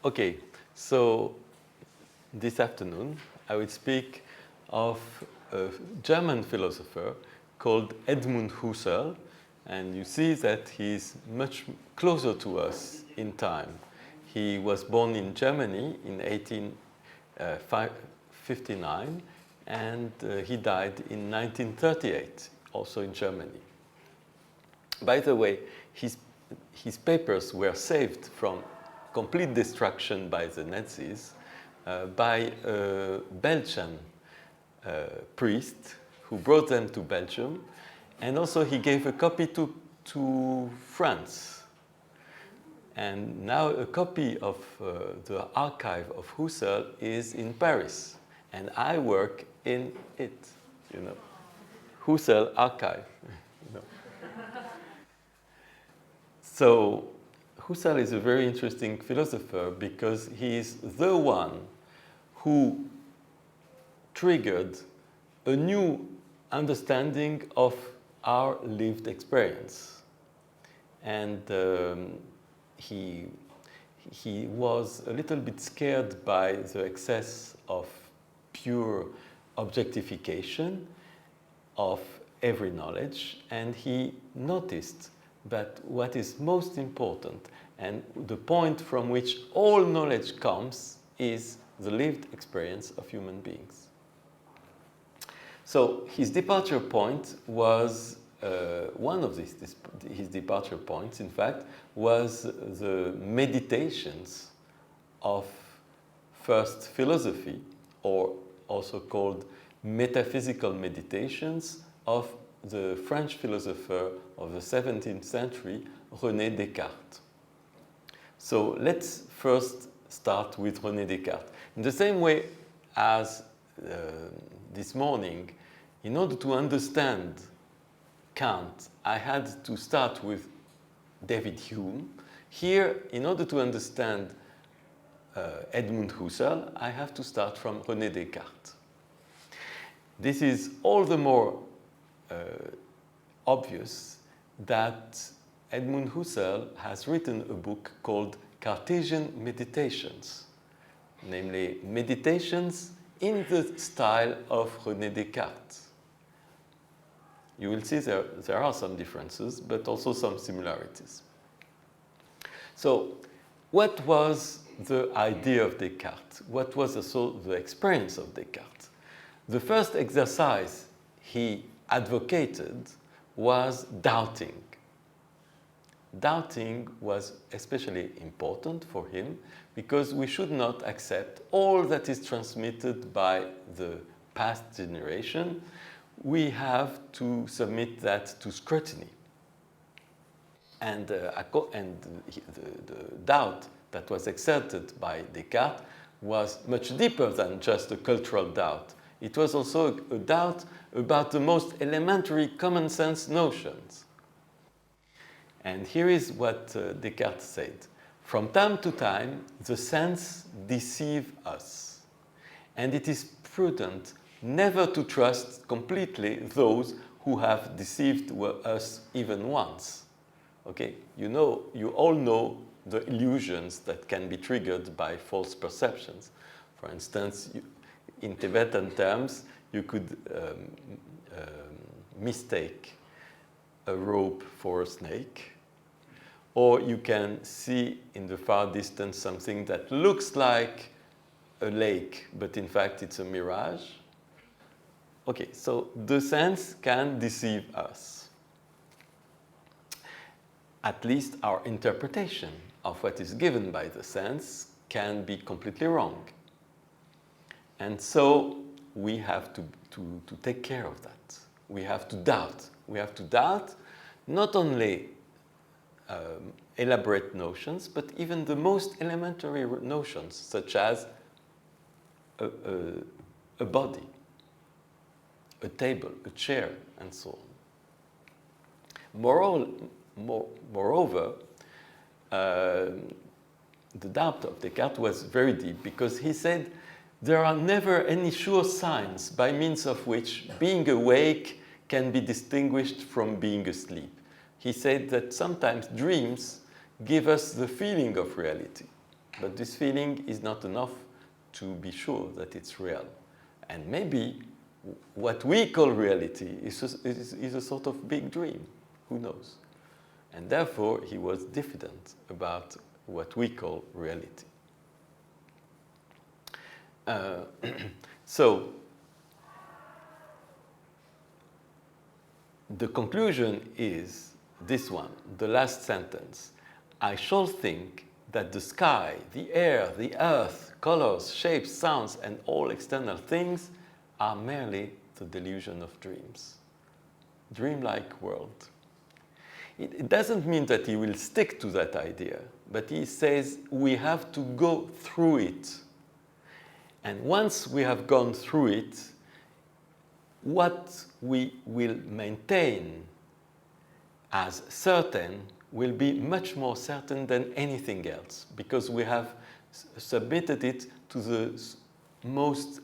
Okay, so this afternoon I will speak of a German philosopher called Edmund Husserl, and you see that he's much closer to us in time. He was born in Germany in 1859 and he died in 1938, also in Germany. By the way, his papers were saved from complete destruction by the Nazis by a Belgian priest who brought them to Belgium, and also he gave a copy to France. And now a copy of the archive of Husserl is in Paris, and I work in it, you know, Husserl archive. You know. So Husserl is a very interesting philosopher because he is the one who triggered a new understanding of our lived experience. And he was a little bit scared by the excess of pure objectification of every knowledge, and he noticed that what is most important and the point from which all knowledge comes is the lived experience of human beings. So his departure point was, one of his departure points, in fact, was the meditations of first philosophy, or also called metaphysical meditations of the French philosopher of the 17th century, René Descartes. So let's first start with René Descartes. In the same way as this morning, in order to understand Kant, I had to start with David Hume. Here, in order to understand Edmund Husserl, I have to start from René Descartes. This is all the more obvious that Edmund Husserl has written a book called Cartesian Meditations, namely meditations in the style of René Descartes. You will see there are some differences, but also some similarities. So, what was the idea of Descartes? What was also the experience of Descartes? The first exercise he advocated was doubting. Doubting was especially important for him because we should not accept all that is transmitted by the past generation. We have to submit that to scrutiny. And the doubt that was exerted by Descartes was much deeper than just a cultural doubt. It was also a doubt about the most elementary common sense notions. And here is what Descartes said. From time to time, the senses deceive us. And it is prudent never to trust completely those who have deceived us even once. Okay? You all know the illusions that can be triggered by false perceptions. For instance, in Tibetan terms, you could mistake a rope for a snake, or you can see in the far distance something that looks like a lake, but in fact it's a mirage. Okay, so the sense can deceive us. At least our interpretation of what is given by the sense can be completely wrong. And so we have to take care of that. We have to doubt. We have to doubt not only elaborate notions, but even the most elementary notions, such as a body, a table, a chair, and so on. Moreover, the doubt of Descartes was very deep because he said there are never any sure signs by means of which being awake can be distinguished from being asleep. He said that sometimes dreams give us the feeling of reality. but this feeling is not enough to be sure that it's real. And maybe what we call reality is a sort of big dream. Who knows? And therefore, he was diffident about what we call reality. So, the conclusion is this one, the last sentence. I shall think that the sky, the air, the earth, colors, shapes, sounds, and all external things are merely the delusion of dreams. Dreamlike world. It doesn't mean that he will stick to that idea, but he says we have to go through it. And once we have gone through it, what we will maintain as certain will be much more certain than anything else, because we have submitted it to the most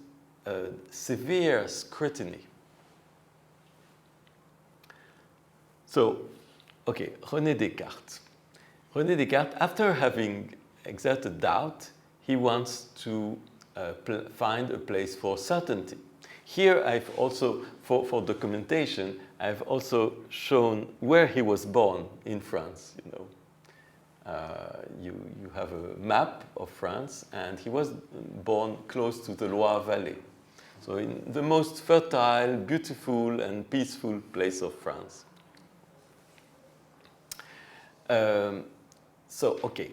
severe scrutiny. So, okay, René Descartes. René Descartes, after having exerted doubt, he wants to find a place for certainty. Here I've also, for documentation, I've also shown where he was born in France, you know. You have a map of France, and he was born close to the Loire Valley. So in the most fertile, beautiful, and peaceful place of France. So, okay.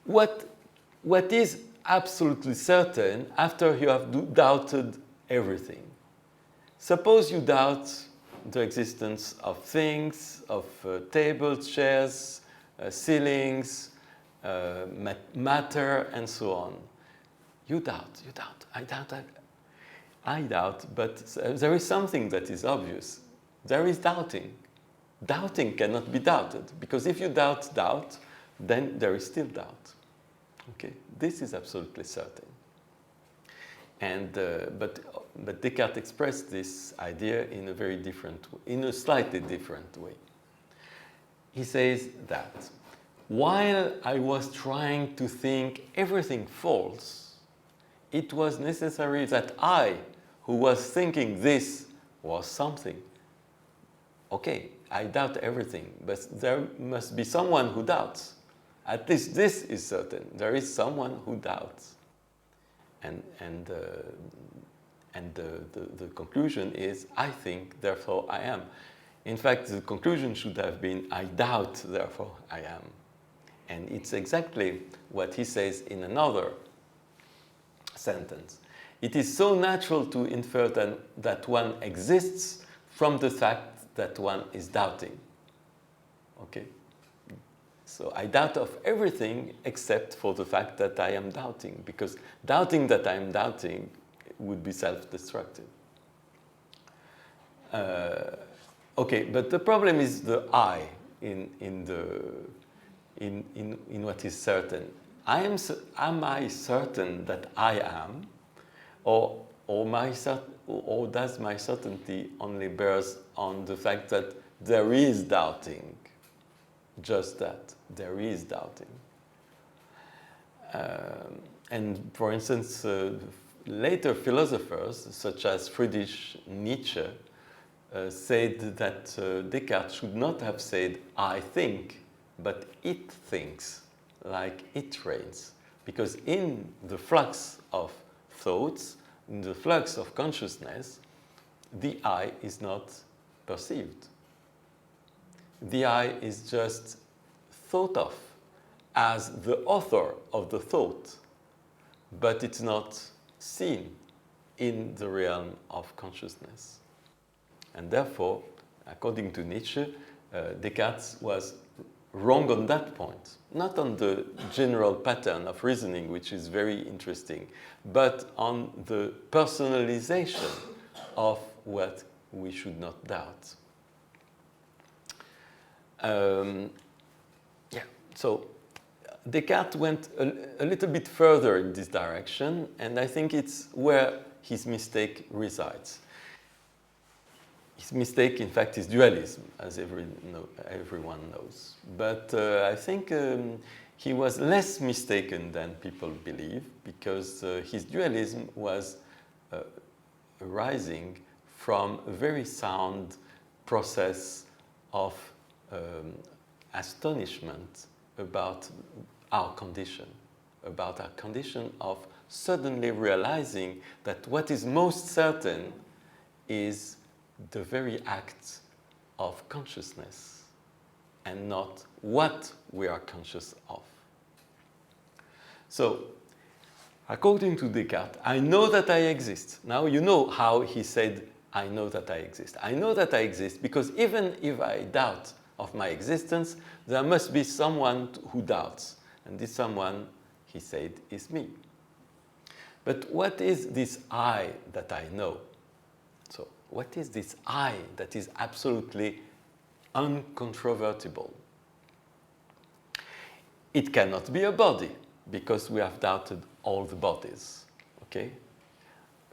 What is absolutely certain after you have doubted everything? Suppose you doubt the existence of things, of tables, chairs, ceilings, matter, and so on. You doubt, I doubt, but there is something that is obvious. There is doubting. Doubting cannot be doubted, because if you doubt doubt, then there is still doubt. Okay, this is absolutely certain. And but Descartes expressed this idea in a very different, in a slightly different way. He says that while I was trying to think everything false, it was necessary that I, who was thinking this, was something. Okay, I doubt everything, but there must be someone who doubts. At least this is certain. There is someone who doubts. And the conclusion is, I think, therefore I am. In fact, the conclusion should have been, I doubt, therefore I am. And it's exactly what he says in another sentence. It is so natural to infer that one exists from the fact that one is doubting. Okay? So I doubt of everything except for the fact that I am doubting, because doubting that I am doubting would be self-destructive. Okay, but the problem is the I in what is certain. Am I certain that I am, or does my certainty only bears on the fact that there is doubting? Just that, there is doubting. And for instance, later philosophers, such as Friedrich Nietzsche, said that Descartes should not have said, I think, but it thinks, like it rains. Because in the flux of thoughts, in the flux of consciousness, the I is not perceived. The I is just thought of as the author of the thought, but it's not seen in the realm of consciousness. And therefore, according to Nietzsche, Descartes was wrong on that point, not on the general pattern of reasoning, which is very interesting, but on the personalization of what we should not doubt. So Descartes went a little bit further in this direction, and I think it's where his mistake resides. His mistake, in fact, is dualism, as everyone knows. But I think he was less mistaken than people believe, because his dualism was arising from a very sound process of astonishment about our condition of suddenly realizing that what is most certain is the very act of consciousness and not what we are conscious of. So, according to Descartes, I know that I exist. Now you know how he said, I know that I exist. I know that I exist because even if I doubt of my existence, there must be someone who doubts. And this someone, he said, is me. But what is this I that I know? So, what is this I that is absolutely uncontrovertible? It cannot be a body, because we have doubted all the bodies. Okay?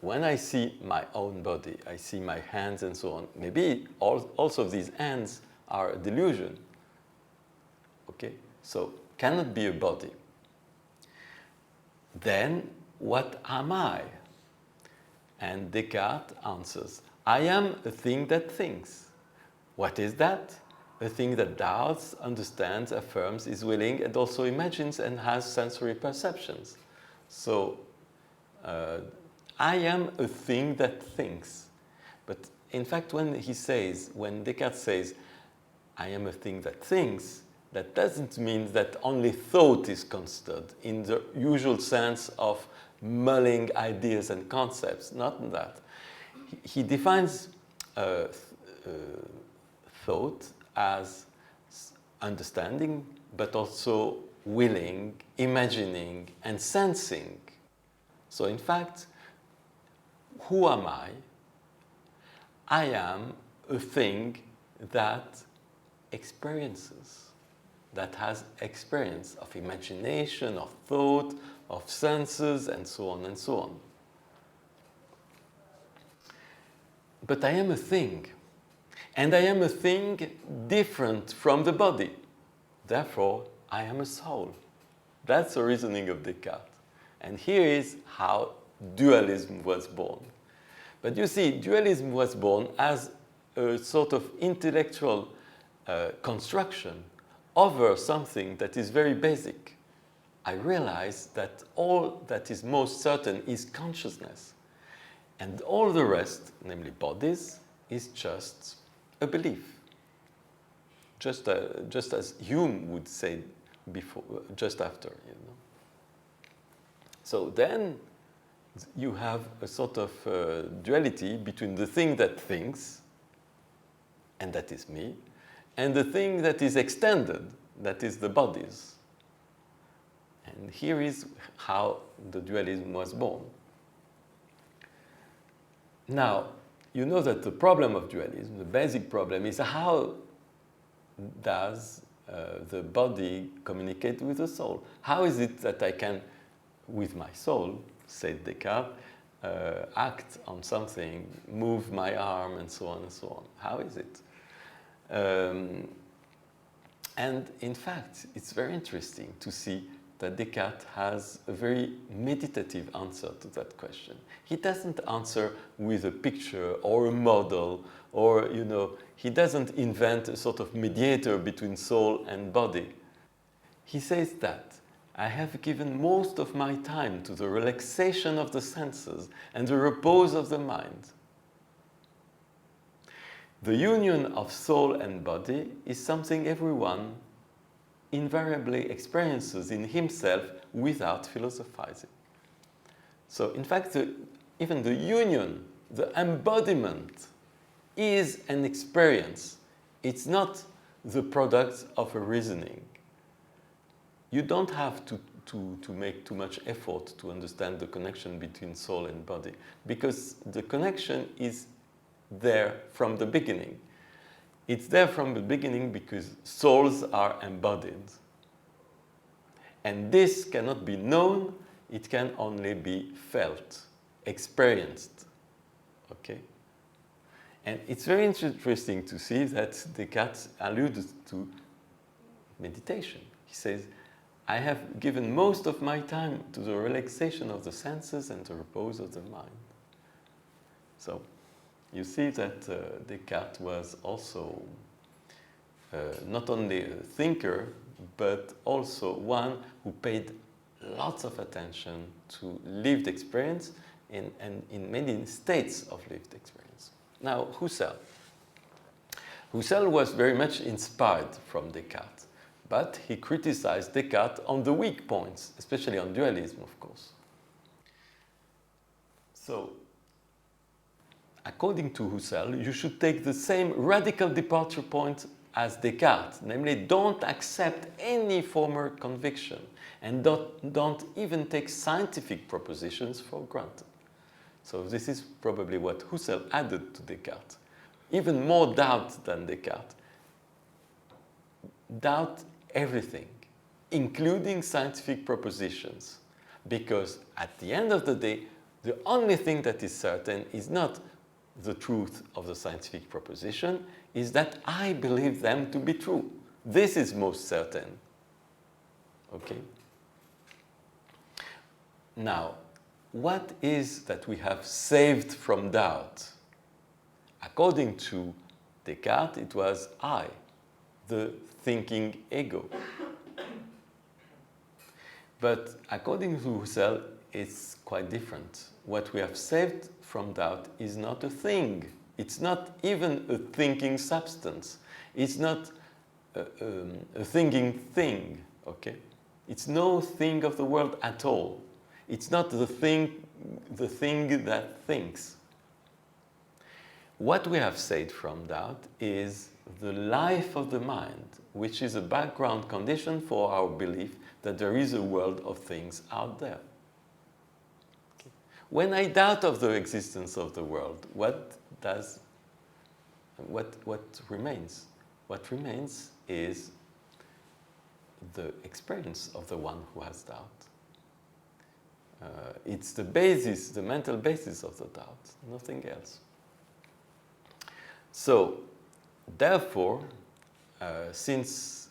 When I see my own body, I see my hands and so on. Maybe also these hands are a delusion. Okay? So, cannot be a body. Then, what am I? And Descartes answers, I am a thing that thinks. What is that? A thing that doubts, understands, affirms, is willing, and also imagines and has sensory perceptions. So, I am a thing that thinks. But in fact, when Descartes says, I am a thing that thinks, that doesn't mean that only thought is considered in the usual sense of mulling ideas and concepts. Not that. He defines thought as understanding, but also willing, imagining, and sensing. So in fact, who am I? I am a thing that experiences, that has experience of imagination, of thought, of senses, and so on and so on. But I am a thing. And I am a thing different from the body. Therefore, I am a soul. That's the reasoning of Descartes. And here is how dualism was born. But you see, dualism was born as a sort of intellectual construction over something that is very basic. I realize that all that is most certain is consciousness. And all the rest, namely bodies, is just a belief. Just as Hume would say before, just after, you know. So then you have a sort of duality between the thing that thinks, and that is me, and the thing that is extended, that is the bodies. And here is how the dualism was born. Now, you know that the problem of dualism, the basic problem, is how does the body communicate with the soul? How is it that I can, with my soul, said Descartes, act on something, move my arm, and so on and so on? How is it? And in fact, it's very interesting to see that Descartes has a very meditative answer to that question. He doesn't answer with a picture or a model, or, you know, he doesn't invent a sort of mediator between soul and body. He says that I have given most of my time to the relaxation of the senses and the repose of the mind. The union of soul and body is something everyone invariably experiences in himself without philosophizing. So, in fact, even the union, the embodiment, is an experience. It's not the product of a reasoning. You don't have to make too much effort to understand the connection between soul and body, because the connection is there from the beginning. It's there from the beginning because souls are embodied. And this cannot be known, it can only be felt, experienced. Okay? And it's very interesting to see that Descartes alludes to meditation. He says, I have given most of my time to the relaxation of the senses and the repose of the mind. So, you see that Descartes was also not only a thinker, but also one who paid lots of attention to lived experience and in many states of lived experience. Now, Husserl. Husserl was very much inspired from Descartes, but he criticized Descartes on the weak points, especially on dualism, of course. So, according to Husserl, you should take the same radical departure point as Descartes, namely, don't accept any former conviction and don't even take scientific propositions for granted. So this is probably what Husserl added to Descartes. Even more doubt than Descartes. Doubt everything, including scientific propositions, because at the end of the day, the only thing that is certain is not the truth of the scientific proposition, is that I believe them to be true. This is most certain. Okay? Now, what is that we have saved from doubt? According to Descartes, it was I, the thinking ego. But according to Husserl, it's quite different. What we have saved from doubt is not a thing. It's not even a thinking substance. It's not a thinking thing, okay? It's no thing of the world at all. It's not the thing that thinks. What we have saved from doubt is the life of the mind, which is a background condition for our belief that there is a world of things out there. Okay. When I doubt of the existence of the world, what remains? What remains is the experience of the one who has doubt. It's the basis, the mental basis of the doubt, nothing else. So, therefore, since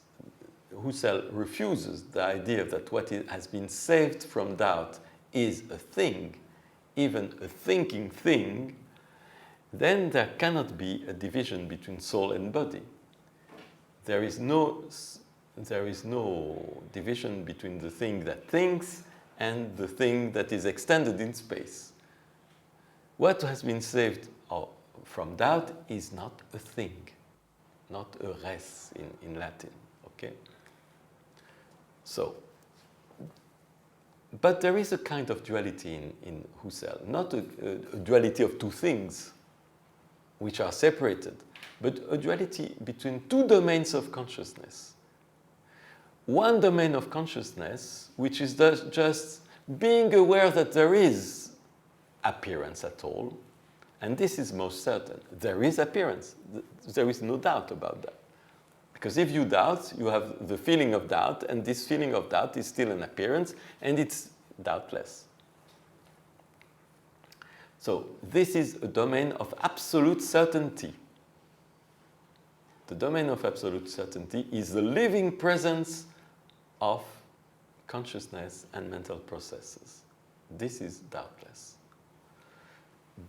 Husserl refuses the idea that what has been saved from doubt is a thing, even a thinking thing, then there cannot be a division between soul and body. There is no division between the thing that thinks and the thing that is extended in space. What has been saved from doubt is not a thing, not a res in Latin, okay? So, but there is a kind of duality in Husserl, not a duality of two things which are separated, but a duality between two domains of consciousness. One domain of consciousness, which is just being aware that there is appearance at all, and this is most certain. There is appearance. There is no doubt about that. Because if you doubt, you have the feeling of doubt, and this feeling of doubt is still an appearance, and it's doubtless. So this is a domain of absolute certainty. The domain of absolute certainty is the living presence of consciousness and mental processes. This is doubtless.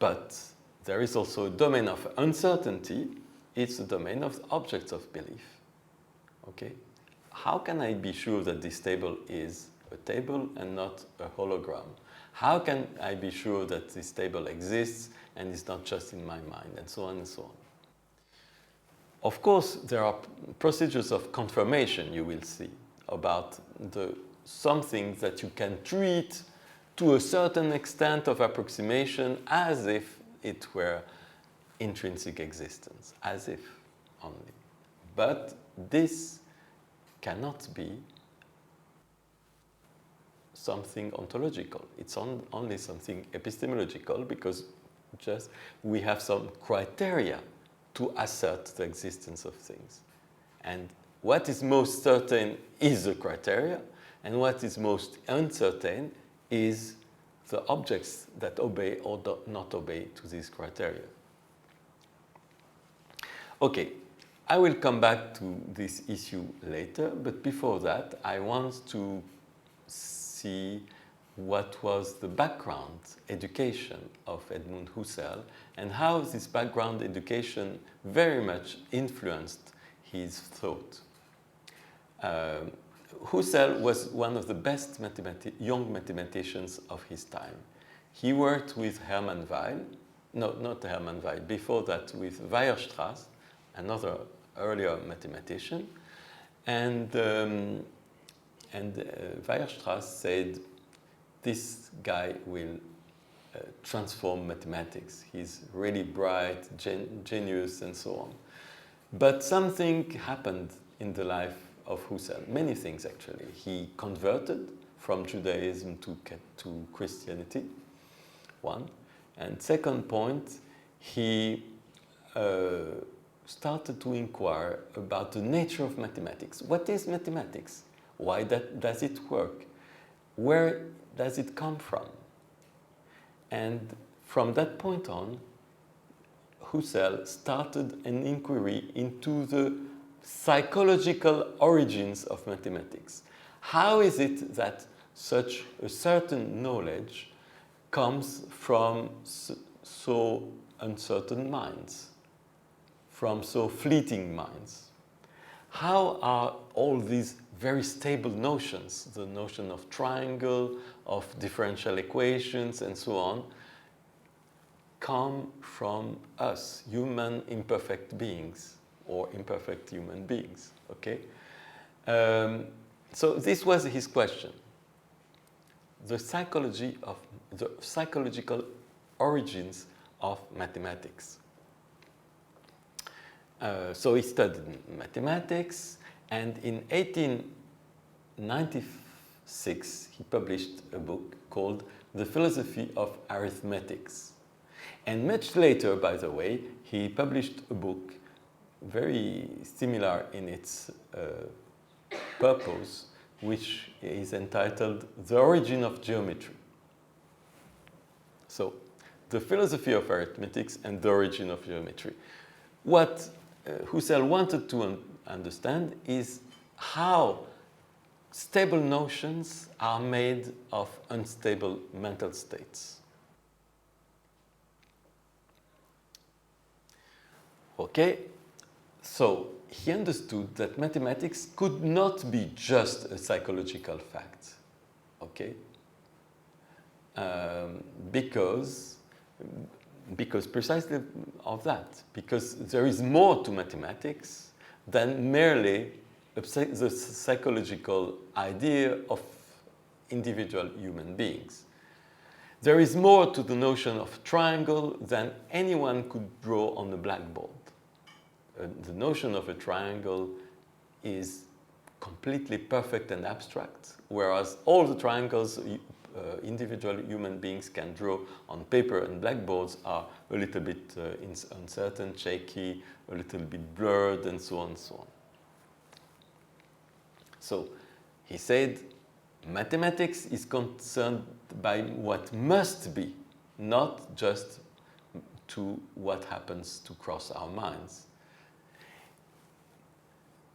But there is also a domain of uncertainty. It's the domain of objects of belief. Okay? How can I be sure that this table is a table and not a hologram? How can I be sure that this table exists and is not just in my mind, and so on and so on? Of course, there are procedures of confirmation you will see about some things that you can treat to a certain extent of approximation as if it were intrinsic existence, as if only. But this cannot be something ontological. It's only something epistemological because just we have some criteria to assert the existence of things. And what is most certain is the criteria, and what is most uncertain is the objects that obey or do not obey to these criteria. Okay, I will come back to this issue later, but before that, I want to see what was the background education of Edmund Husserl and how this background education very much influenced his thought. Husserl was one of the best young mathematicians of his time. He worked with Hermann Weyl, no, not Hermann Weyl, before that with Weierstrass, another earlier mathematician, and Weierstrass said, this guy will transform mathematics. He's really bright, genius, and so on. But something happened in the life of Husserl, many things actually. He converted from Judaism to Christianity, one. And second point, he started to inquire about the nature of mathematics. What is mathematics? Why does it work? Where does it come from? And from that point on, Husserl started an inquiry into the psychological origins of mathematics. How is it that such a certain knowledge comes from so uncertain minds, from so fleeting minds? How are all these very stable notions, the notion of triangle, of differential equations, and so on, come from us, human imperfect beings, or imperfect human beings, okay? So this was his question. The psychological origins of mathematics. So he studied mathematics, and in 1896 he published a book called The Philosophy of Arithmetics. And much later, by the way, he published a book very similar in its purpose, which is entitled The Origin of Geometry. So, the philosophy of arithmetics and the origin of geometry. What Husserl wanted to understand is how stable notions are made of unstable mental states. Okay, so he understood that mathematics could not be just a psychological fact, okay? Because precisely of that, because there is more to mathematics than merely the psychological idea of individual human beings. There is more to the notion of triangle than anyone could draw on a blackboard. The notion of a triangle is completely perfect and abstract, whereas all the triangles individual human beings can draw on paper and blackboards are a little bit uncertain, shaky, a little bit blurred, and so on and so on. So he said, mathematics is concerned by what must be, not just to what happens to cross our minds.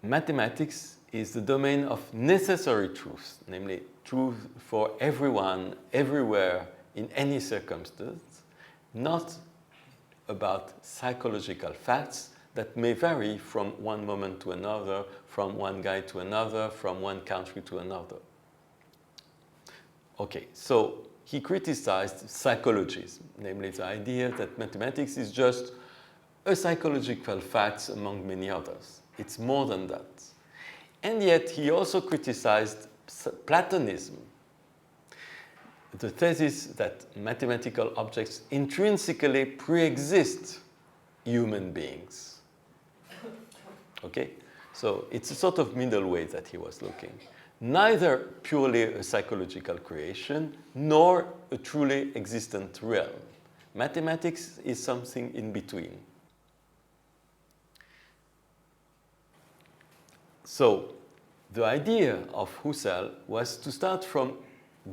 Mathematics is the domain of necessary truth, namely truth for everyone, everywhere, in any circumstance, not about psychological facts that may vary from one moment to another, from one guy to another, from one country to another. Okay, so he criticized psychologism, namely the idea that mathematics is just a psychological fact among many others. It's more than that. And yet he also criticized Platonism, the thesis that mathematical objects intrinsically pre-exist human beings. Okay? So it's a sort of middle way that he was looking. Neither purely a psychological creation, nor a truly existent realm. Mathematics is something in between. So, the idea of Husserl was to start from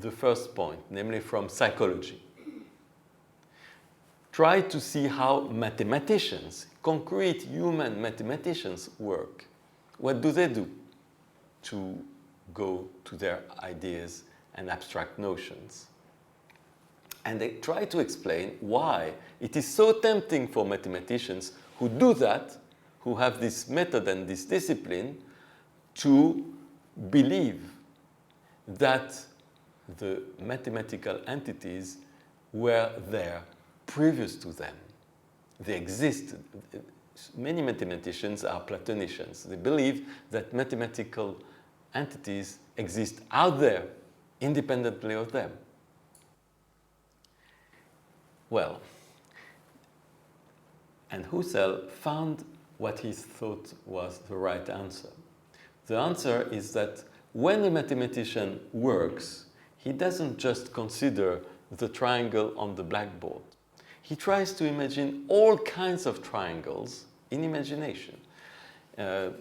the first point, namely from psychology. try to see how mathematicians, concrete human mathematicians, work. What do they do to go to their ideas and abstract notions? And they try to explain why it is so tempting for mathematicians who do that, who have this method and this discipline, to believe that the mathematical entities were there previous to them. They existed. Many mathematicians are Platonicians. They believe that mathematical entities exist out there, independently of them. Well, and Husserl found what he thought was the right answer. The answer is that when a mathematician works, he doesn't just consider the triangle on the blackboard. He tries to imagine all kinds of triangles in imagination,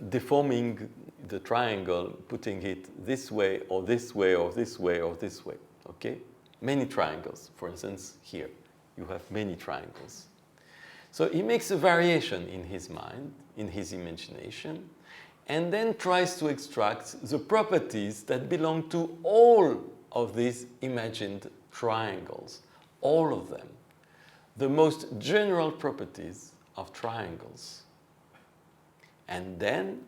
deforming the triangle, putting it this way or this way or this way or this way, okay? Many triangles. For instance, here, you have many triangles. So he makes a variation in his mind, in his imagination, and then tries to extract the properties that belong to all of these imagined triangles, all of them. The most general properties of triangles. And then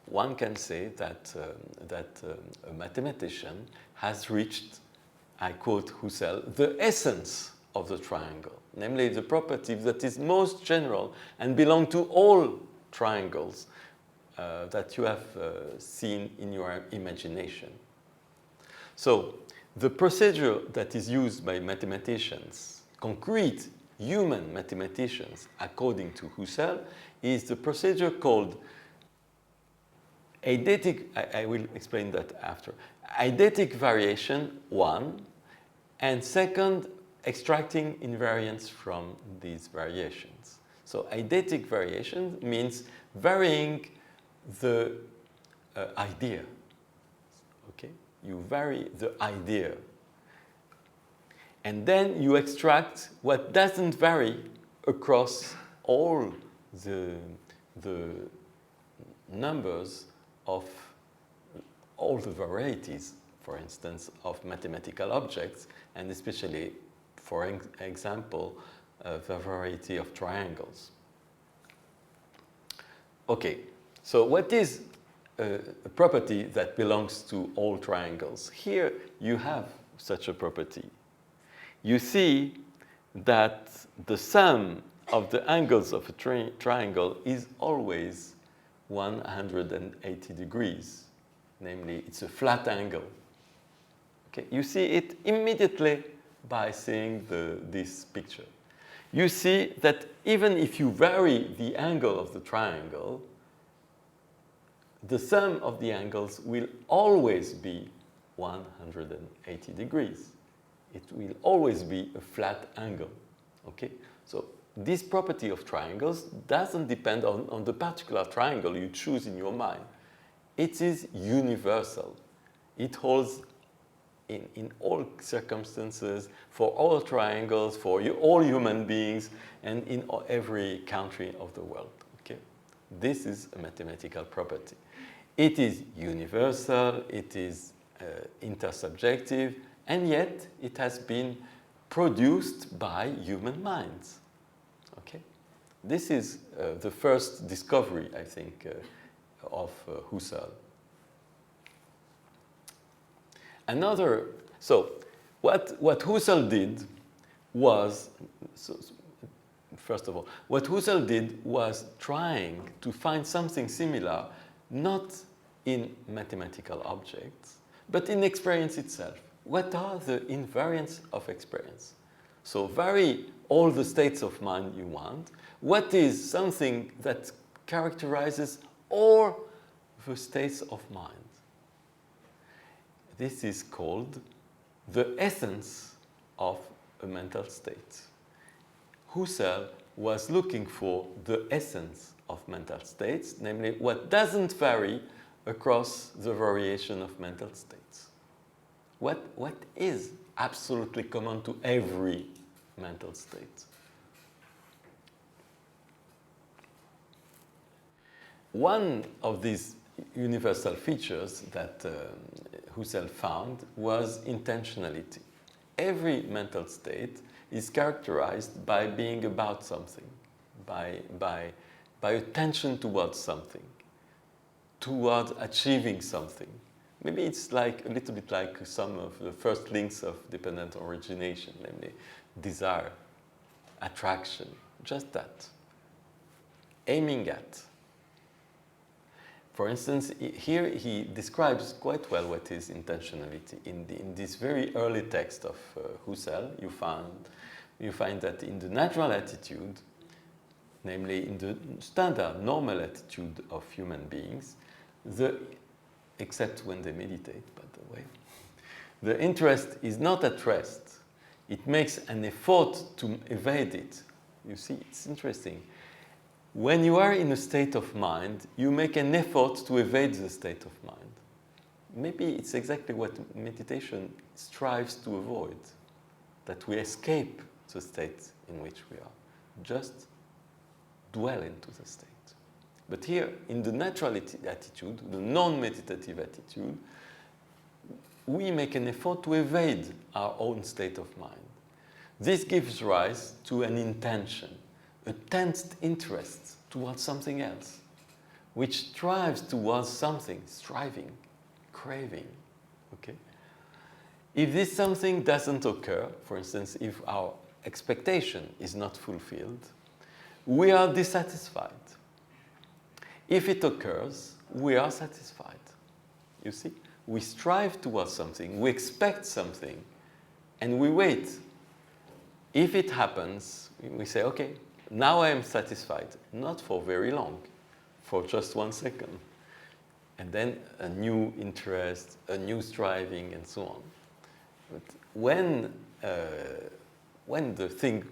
one can say that, a mathematician has reached, I quote Husserl, the essence of the triangle, namely the property that is most general and belong to all triangles that you have seen in your imagination. So the procedure that is used by mathematicians, concrete human mathematicians, according to Husserl, is the procedure called eidetic, I will explain that after, eidetic variation 1, and second, extracting invariance from these variations. So eidetic variation means varying the idea, okay? You vary the idea. And then you extract what doesn't vary across all the numbers of all the varieties, for instance, of mathematical objects, and especially, for example, the variety of triangles. Okay, so what is a property that belongs to all triangles? Here you have such a property. You see that the sum of the angles of a triangle is always 180 degrees. Namely, it's a flat angle. Okay? You see it immediately by seeing this picture. You see that even if you vary the angle of the triangle, the sum of the angles will always be 180 degrees. It will always be a flat angle. Okay? So this property of triangles doesn't depend on the particular triangle you choose in your mind. It is universal. It holds in all circumstances, for all triangles, for all human beings, and in every country of the world. Okay? This is a mathematical property. It is universal, it is intersubjective, and yet it has been produced by human minds. Okay? This is the first discovery, I think, of Husserl. So what Husserl did was, first of all, what Husserl did was trying to find something similar, not in mathematical objects, but in experience itself. What are the invariants of experience? So vary all the states of mind you want. What is something that characterizes all the states of mind? This is called the essence of a mental state. Husserl was looking for the essence of mental states, namely what doesn't vary across the variation of mental states. What is absolutely common to every mental state. One of these universal features that Husserl found was intentionality. Every mental state is characterized by being about something, by attention towards something, towards achieving something. Maybe it's like a little bit like some of the first links of dependent origination, namely desire, attraction, just that. Aiming at. For instance, here he describes quite well what is intentionality. In this very early text of Husserl, you find that in the natural attitude, namely in the standard, normal attitude of human beings, except when they meditate, by the way, the interest is not at rest. It makes an effort to evade it. You see, it's interesting. When you are in a state of mind, you make an effort to evade the state of mind. Maybe it's exactly what meditation strives to avoid, that we escape the state in which we are, just dwell into the state. But here, in the natural attitude, the non-meditative attitude, we make an effort to evade our own state of mind. This gives rise to an intention, a tensed interest towards something else, which strives towards something, striving, craving, okay? If this something doesn't occur, for instance, if our expectation is not fulfilled, we are dissatisfied. If it occurs, we are satisfied. You see? We strive towards something, we expect something, and we wait. If it happens, we say, okay, now I am satisfied. Not for very long, for just 1 second. And then a new interest, a new striving, and so on. But when the thing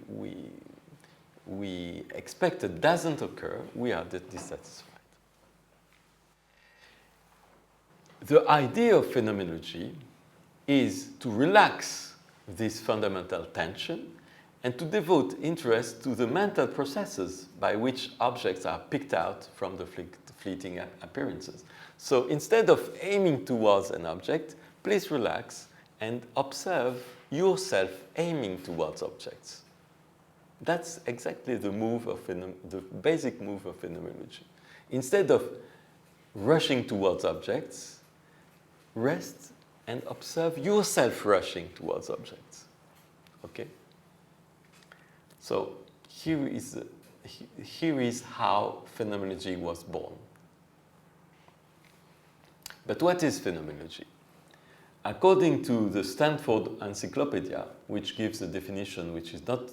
we expected doesn't occur, we are dissatisfied. The idea of phenomenology is to relax this fundamental tension and to devote interest to the mental processes by which objects are picked out from the fleeting appearances. So instead of aiming towards an object, please relax and observe yourself aiming towards objects. That's exactly the basic move of phenomenology. Instead of rushing towards objects, rest and observe yourself rushing towards objects. Okay? So here is how phenomenology was born. But what is phenomenology? According to the Stanford Encyclopedia, which gives a definition which is not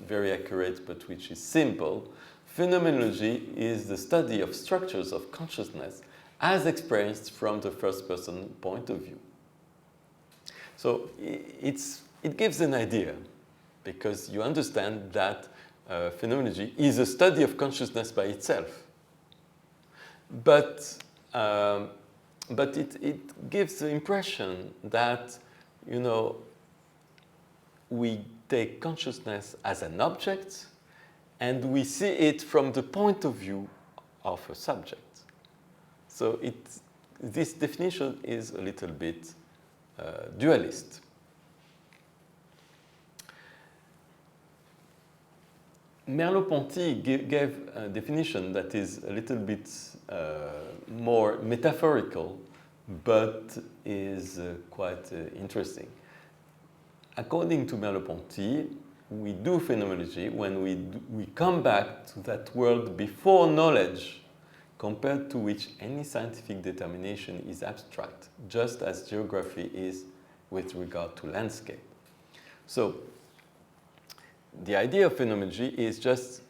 very accurate but which is simple, phenomenology is the study of structures of consciousness as experienced from the first-person point of view. So it gives an idea, because you understand that phenomenology is a study of consciousness by itself. But it gives the impression that, you know, we take consciousness as an object and we see it from the point of view of a subject. So this definition is a little bit dualist. Merleau-Ponty gave a definition that is a little bit more metaphorical, but is quite interesting. According to Merleau-Ponty, we do phenomenology when we come back to that world before knowledge, compared to which any scientific determination is abstract, just as geography is with regard to landscape. So, the idea of phenomenology is just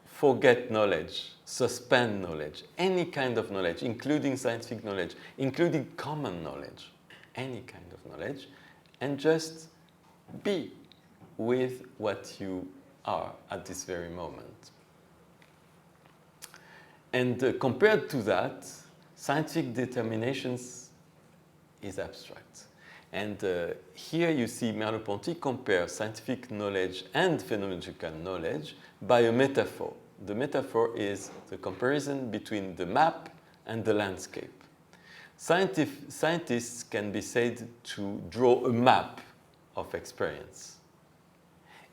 forget knowledge, suspend knowledge, any kind of knowledge, including scientific knowledge, including common knowledge, any kind of knowledge, and just be with what you are at this very moment. And compared to that, scientific determinations is abstract. And here you see Merleau-Ponty compare scientific knowledge and phenomenological knowledge by a metaphor. The metaphor is the comparison between the map and the landscape. Scientists can be said to draw a map of experience.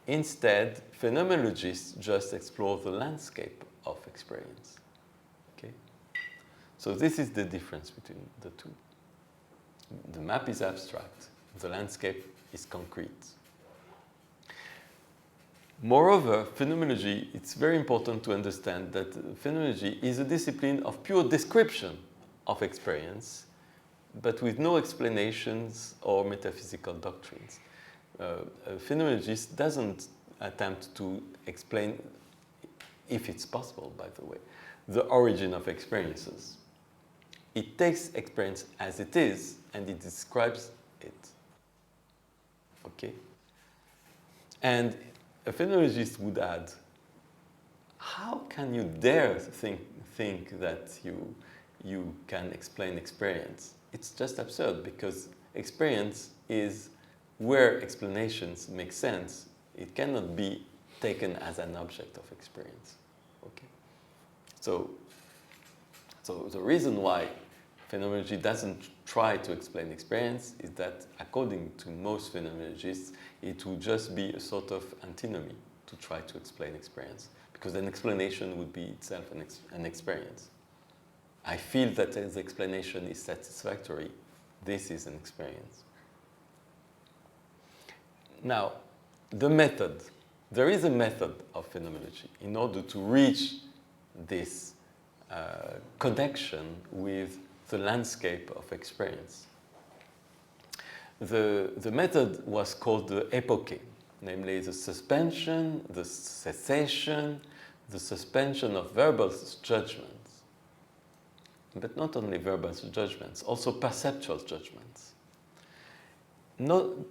Instead, phenomenologists just explore the landscape of experience. Okay? So this is the difference between the two. The map is abstract, the landscape is concrete. Moreover, phenomenology, it's very important to understand that phenomenology is a discipline of pure description of experience, but with no explanations or metaphysical doctrines. A phenomenologist doesn't attempt to explain, if it's possible, by the way, the origin of experiences. It takes experience as it is, and it describes it. Okay? And a phenomenologist would add, how can you dare think that you can explain experience? It's just absurd, because experience is where explanations make sense. It cannot be taken as an object of experience. Okay? So the reason why phenomenology doesn't try to explain experience is that, according to most phenomenologists, it would just be a sort of antinomy to try to explain experience, because an explanation would be itself an experience. I feel that the explanation is satisfactory. This is an experience. Now, the method. There is a method of phenomenology in order to reach this connection with the landscape of experience. The method was called the epoche, namely the suspension, the cessation, the suspension of verbal judgments. But not only verbal judgments, also perceptual judgments.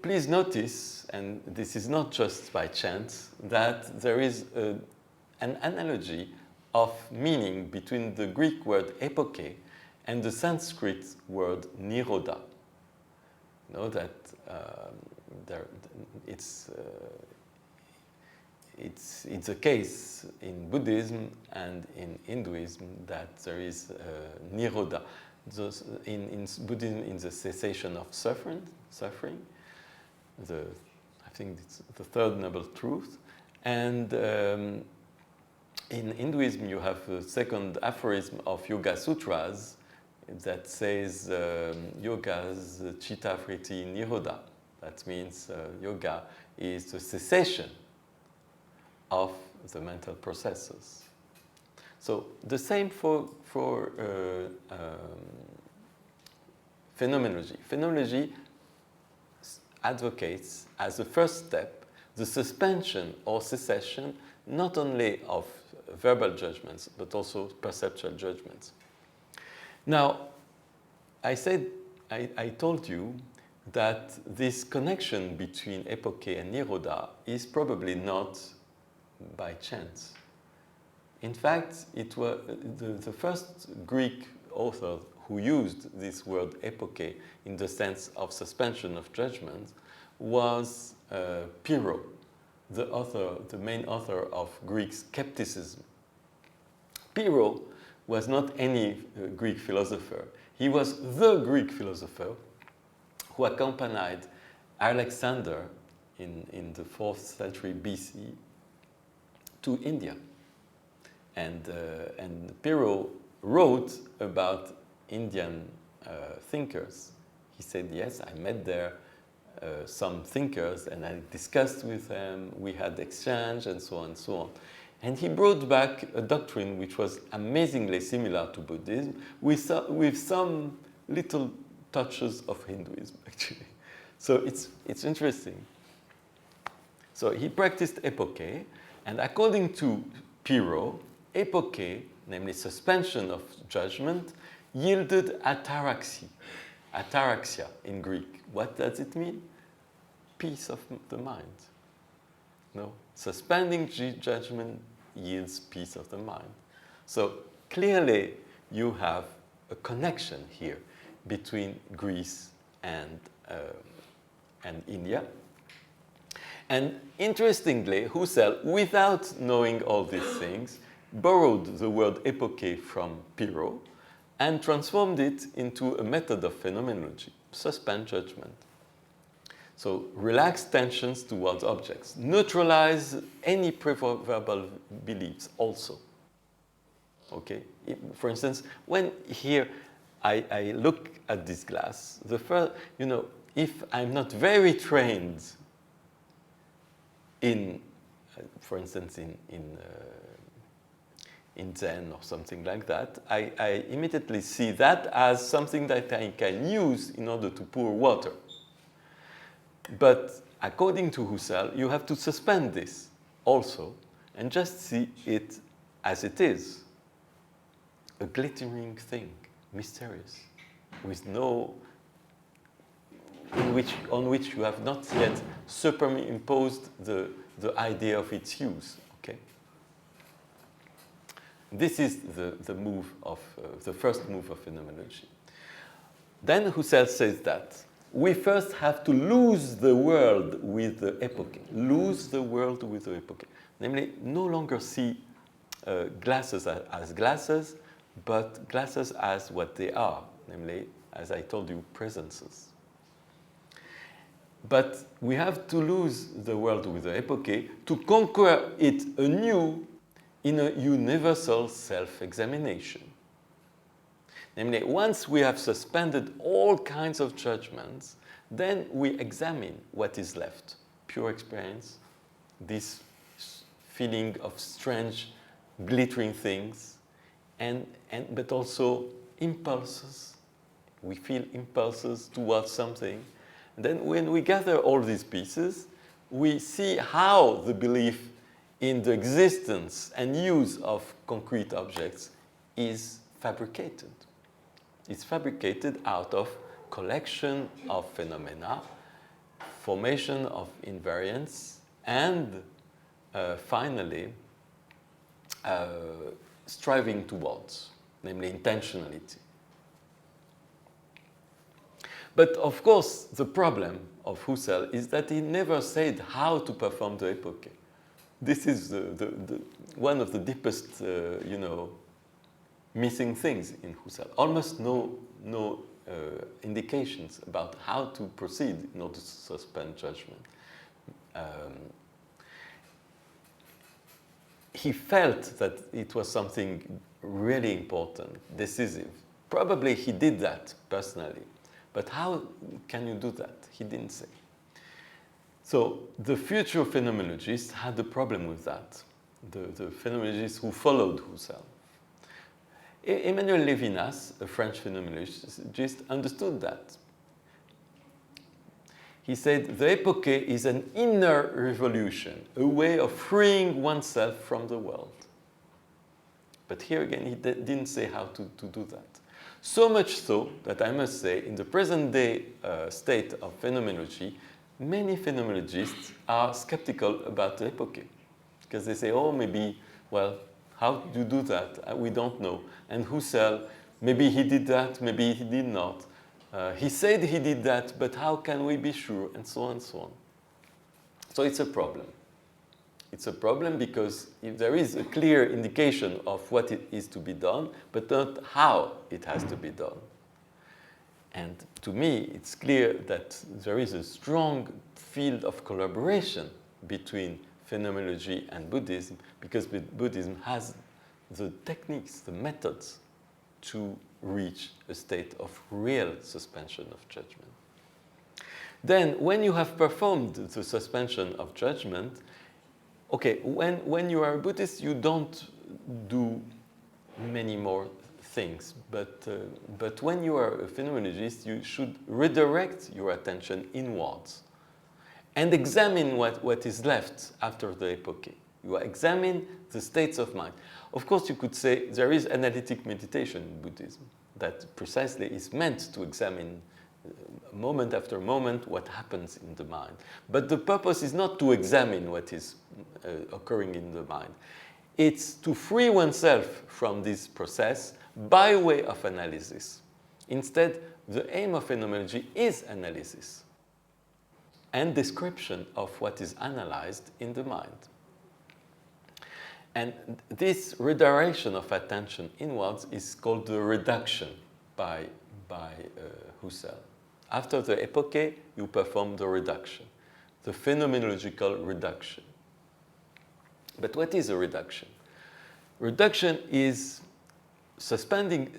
Please notice, and this is not just by chance, that there is an analogy of meaning between the Greek word epoche and the Sanskrit word nirodha. You know that it's a case in Buddhism and in Hinduism that there is nirodha. In Buddhism, in the cessation of suffering, I think it's the third noble truth, and in Hinduism you have the second aphorism of Yoga Sutras that says yoga's chitta vritti nirodha. That means yoga is the cessation of the mental processes. So the same for phenomenology. Phenomenology advocates as a first step the suspension or cessation not only of verbal judgments but also perceptual judgments. Now, I told you that this connection between epoche and nirodha is probably not by chance. In fact, it was the first Greek author who used this word epoche in the sense of suspension of judgment was Pyrrho, the main author of Greek skepticism. Pyrrho was not any Greek philosopher. He was the Greek philosopher who accompanied Alexander in the 4th century BC to India. And Pyrrho wrote about Indian thinkers. He said, yes, I met there some thinkers and I discussed with them, we had exchange and so on and so on. And he brought back a doctrine which was amazingly similar to Buddhism with some little touches of Hinduism, actually. So it's interesting. So he practiced epoche, and according to Pyrrho, epoche, namely suspension of judgment, yielded ataraxia. Ataraxia in Greek. What does it mean? Peace of the mind. No? Suspending judgment yields peace of the mind. So clearly you have a connection here between Greece and and India. And interestingly, Husserl, without knowing all these things, borrowed the word epoche from Pyrrho and transformed it into a method of phenomenology, suspend judgment. So relax tensions towards objects, neutralize any preverbal beliefs also. Okay? For instance, when here I look at this glass, the first, if I'm not very trained in, for instance, in Zen or something like that, I immediately see that as something that I can use in order to pour water. But according to Husserl, you have to suspend this also and just see it as it is. A glittering thing, mysterious, with no, on which you have not yet superimposed the idea of its use. Okay? This is the move of the first move of phenomenology. Then Husserl says that we first have to lose the world with the epoche. Lose the world with the epoche. Namely, no longer see glasses as glasses, but glasses as what they are. Namely, as I told you, presences. But we have to lose the world with the epoche to conquer it anew in a universal self-examination. Namely, once we have suspended all kinds of judgments, then we examine what is left. Pure experience, this feeling of strange, glittering things, but also impulses. We feel impulses towards something. And then when we gather all these pieces, we see how the belief in the existence and use of concrete objects is fabricated. It's fabricated out of collection of phenomena, formation of invariance, and finally, striving towards, namely intentionality. But of course, the problem of Husserl is that he never said how to perform the epoche. This is one of the deepest, missing things in Husserl. Almost no indications about how to proceed in order to suspend judgment. He felt that it was something really important, decisive. Probably he did that personally. But how can you do that? He didn't say. So the future phenomenologists had a problem with that, the phenomenologists who followed Husserl. Emmanuel Levinas, a French phenomenologist, understood that. He said, the epoche is an inner revolution, a way of freeing oneself from the world. But here again, he didn't say how to do that. So much so that I must say, in the present day state of phenomenology, many phenomenologists are skeptical about the epoche. Because they say, oh, maybe, well, how do you do that? We don't know. And Husserl, maybe he did that, maybe he did not. He said he did that, but how can we be sure? And so on and so on. So it's a problem. It's a problem because if there is a clear indication of what it is to be done, but not how it has to be done. And to me, it's clear that there is a strong field of collaboration between phenomenology and Buddhism, because Buddhism has the techniques, the methods to reach a state of real suspension of judgment. Then, when you have performed the suspension of judgment, okay, when you are a Buddhist, you don't do many more things. But when you are a phenomenologist, you should redirect your attention inwards and examine what is left after the epoche. You examine the states of mind. Of course, you could say there is analytic meditation in Buddhism that precisely is meant to examine moment after moment what happens in the mind. But the purpose is not to examine what is occurring in the mind. It's to free oneself from this process by way of analysis. Instead, the aim of phenomenology is analysis. and description of what is analyzed in the mind. And this redirection of attention inwards is called the reduction by Husserl. After the epoche, you perform the reduction, the phenomenological reduction. But what is a reduction? Reduction is suspending,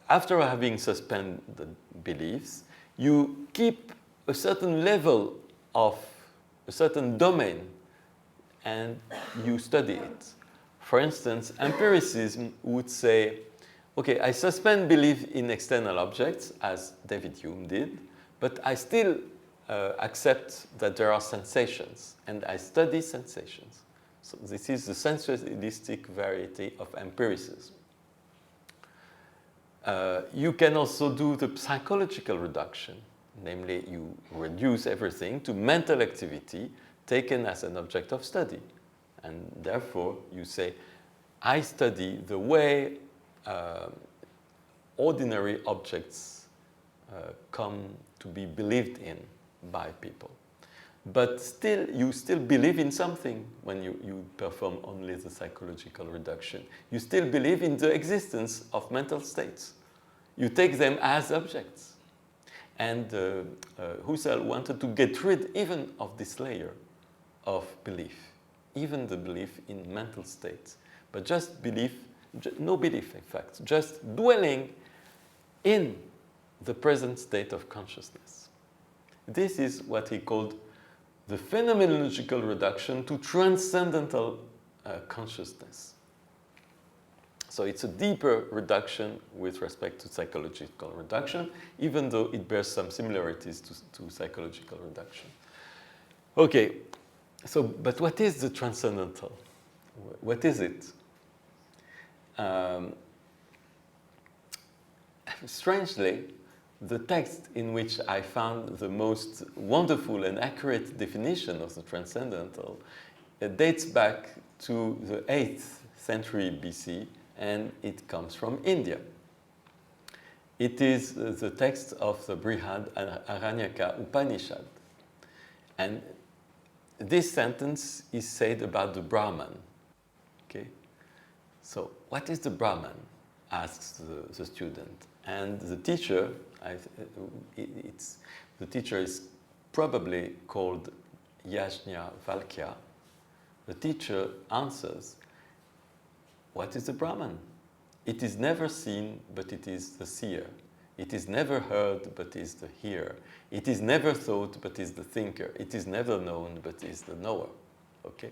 after having suspended beliefs, you keep a certain level of a certain domain and you study it. For instance, empiricism would say, okay, I suspend belief in external objects, as David Hume did, but I still accept that there are sensations, and I study sensations. So this is the sensualistic variety of empiricism. You can also do the psychological reduction, namely you reduce everything to mental activity taken as an object of study. And therefore, you say, I study the way ordinary objects come to be believed in by people. But still, you still believe in something when you perform only the psychological reduction. You still believe in the existence of mental states. You take them as objects. And Husserl wanted to get rid even of this layer of belief, even the belief in mental states, but just belief, no belief in fact, just dwelling in the present state of consciousness. This is what he called the phenomenological reduction to transcendental consciousness. So it's a deeper reduction with respect to psychological reduction, even though it bears some similarities to psychological reduction. Okay, so, but what is the transcendental? What is it? Strangely, the text in which I found the most wonderful and accurate definition of the transcendental dates back to the 8th century BC, and it comes from India. It is the text of the Brihad Aranyaka Upanishad. And this sentence is said about the Brahman. Okay? So, what is the Brahman? Asks the student. And the teacher, the teacher is probably called Yajnavalkya. The teacher answers, what is the Brahman? It is never seen, but it is the seer. It is never heard, but is the hearer. It is never thought, but is the thinker. It is never known, but is the knower. Okay?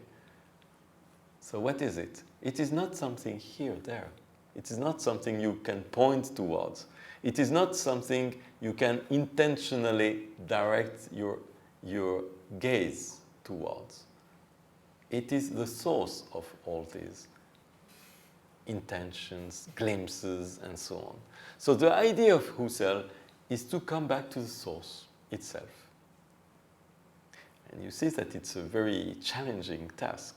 So what is it? It is not something here, there. It is not something you can point towards. It is not something you can intentionally direct your gaze towards. It is the source of all these intentions, glimpses, and so on. So the idea of Husserl is to come back to the source itself. And you see that it's a very challenging task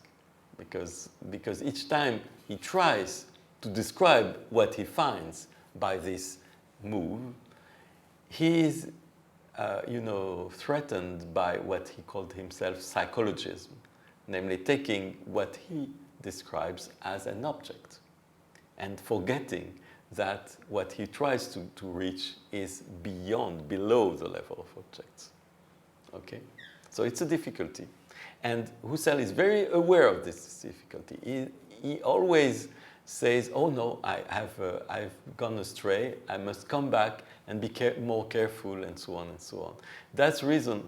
because each time he tries to describe what he finds by this move, he is threatened by what he called himself psychologism, namely taking what he describes as an object and forgetting that what he tries to reach is below the level of objects. Okay? So it's a difficulty. And Husserl is very aware of this difficulty. He always says, oh no, I've gone astray, I must come back and be more careful, and so on and so on. That's the reason,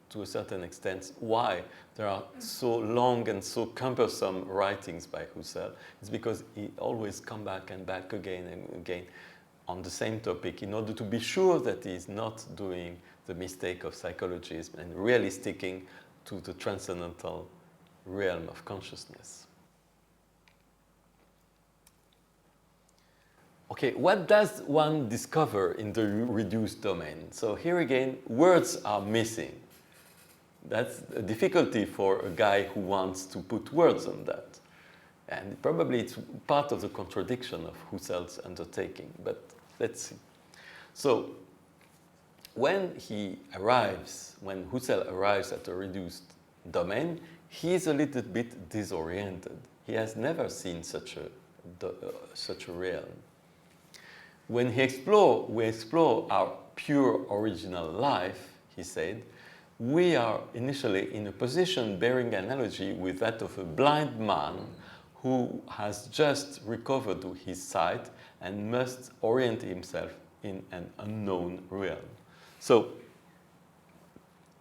to a certain extent, why there are so long and so cumbersome writings by Husserl. It's because he always comes back and back again and again on the same topic in order to be sure that he is not doing the mistake of psychologism and really sticking to the transcendental realm of consciousness. Okay, what does one discover in the reduced domain? So here again, words are missing. That's a difficulty for a guy who wants to put words on that. And probably it's part of the contradiction of Husserl's undertaking, but let's see. So, when Husserl arrives at a reduced domain, he is a little bit disoriented. He has never seen such a realm. When we explore our pure original life, he said, we are initially in a position bearing analogy with that of a blind man who has just recovered his sight and must orient himself in an unknown realm. So,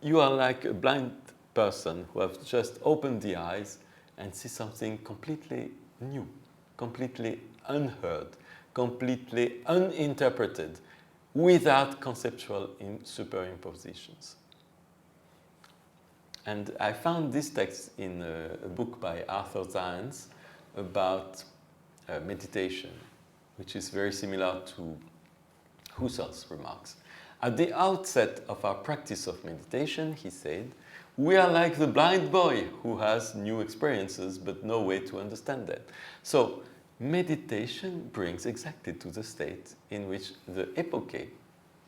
you are like a blind person who has just opened the eyes and see something completely new, completely unheard, completely uninterpreted, without conceptual superimpositions. And I found this text in a book by Arthur Zaehns about meditation, which is very similar to Husserl's remarks. At the outset of our practice of meditation, he said, we are like the blind boy who has new experiences but no way to understand them. So, meditation brings exactly to the state in which the epoche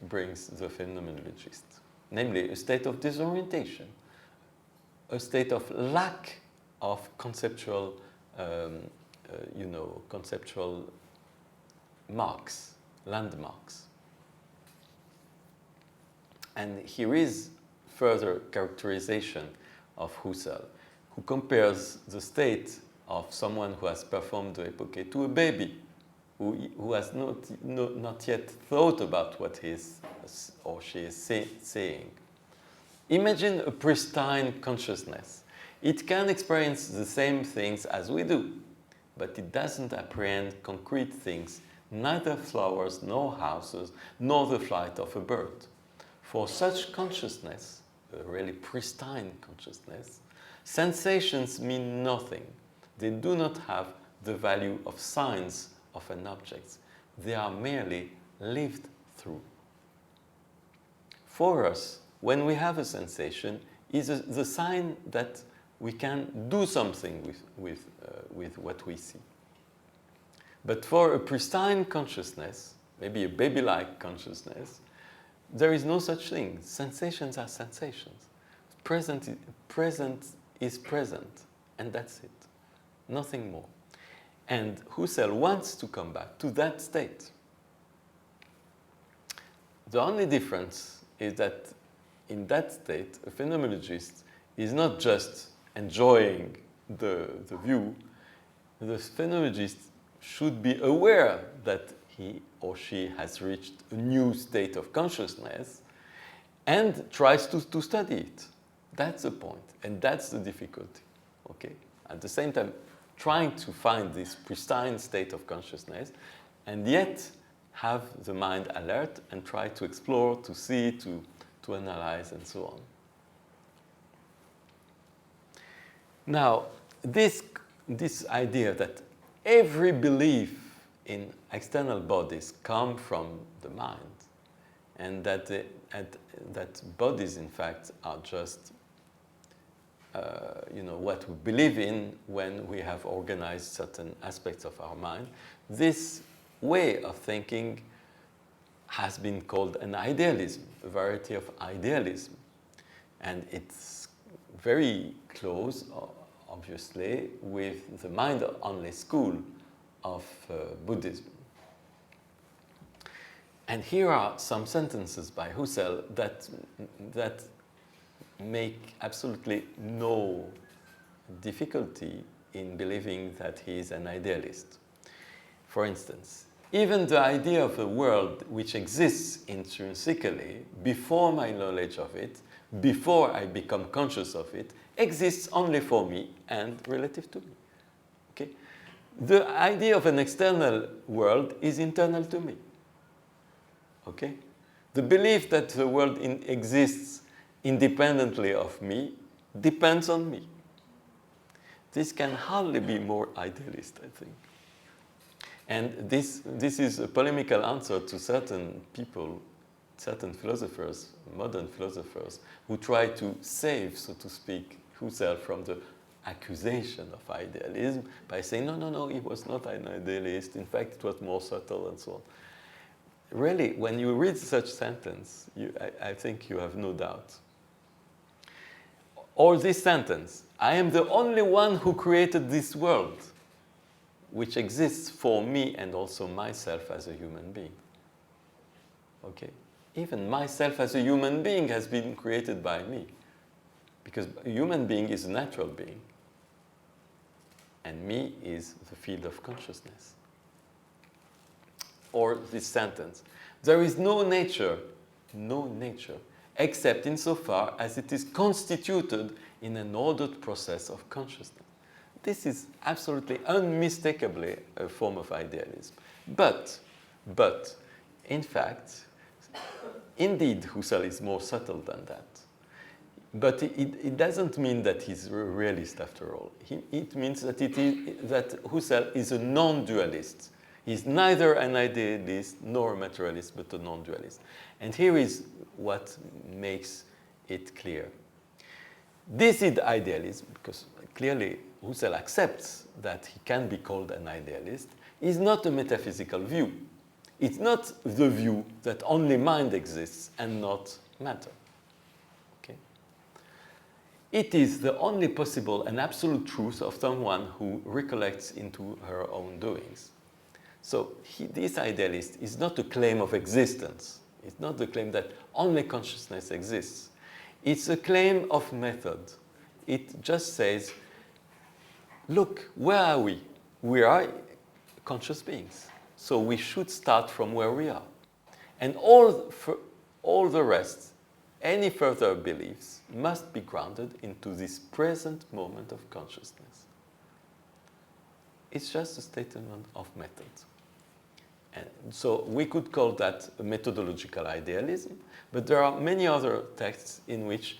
brings the phenomenologist, namely a state of disorientation, a state of lack of conceptual, conceptual marks, landmarks. And here is further characterization of Husserl, who compares the state of someone who has performed the epoche to a baby who has not yet thought about what he is or she is saying. Imagine a pristine consciousness. It can experience the same things as we do, but it doesn't apprehend concrete things, neither flowers, nor houses, nor the flight of a bird. For such consciousness, a really pristine consciousness, sensations mean nothing. They do not have the value of signs of an object. They are merely lived through. For us, when we have a sensation, is the sign that we can do something with what we see. But for a pristine consciousness, maybe a baby-like consciousness, there is no such thing. Sensations are sensations. Present is present, and that's it. Nothing more. And Husserl wants to come back to that state. The only difference is that in that state, a phenomenologist is not just enjoying the view. The phenomenologist should be aware that he or she has reached a new state of consciousness and tries to study it. That's the point, and that's the difficulty. Okay? At the same time, trying to find this pristine state of consciousness and yet have the mind alert and try to explore, to see, to analyze, and so on. Now, this idea that every belief in external bodies come from the mind, and that bodies, in fact, are just what we believe in when we have organized certain aspects of our mind. This way of thinking has been called an idealism, a variety of idealism. And it's very close, obviously, with the mind-only school of Buddhism. And here are some sentences by Husserl that make absolutely no difficulty in believing that he is an idealist. For instance, even the idea of a world which exists intrinsically before my knowledge of it, before I become conscious of it, exists only for me and relative to me. Okay? The idea of an external world is internal to me. Okay? The belief that the world exists independently of me depends on me. This can hardly be more idealist, I think. And this is a polemical answer to certain people, certain philosophers, modern philosophers, who try to save, so to speak, Husserl from the accusation of idealism by saying, no, he was not an idealist. In fact, it was more subtle and so on. really, when you read such sentence, I think you have no doubt. Or this sentence, I am the only one who created this world, which exists for me and also myself as a human being. Okay? Even myself as a human being has been created by me, because a human being is a natural being, and me is the field of consciousness. Or this sentence, there is no nature, except insofar as it is constituted in an ordered process of consciousness. This is absolutely unmistakably a form of idealism. But, in fact, indeed, Husserl is more subtle than that. But it doesn't mean that he's a realist after all. It means that, that Husserl is a non-dualist. He's neither an idealist nor a materialist, but a non-dualist. And here is what makes it clear. This is idealism, because clearly Husserl accepts that he can be called an idealist, is not a metaphysical view. It's not the view that only mind exists and not matter. Okay? It is the only possible and absolute truth of someone who recollects into her own doings. So this idealist is not a claim of existence. It's not the claim that only consciousness exists. It's a claim of method. It just says, look, where are we? We are conscious beings. So we should start from where we are. And all the rest, any further beliefs, must be grounded into this present moment of consciousness. It's just a statement of method. And so we could call that a methodological idealism, but there are many other texts in which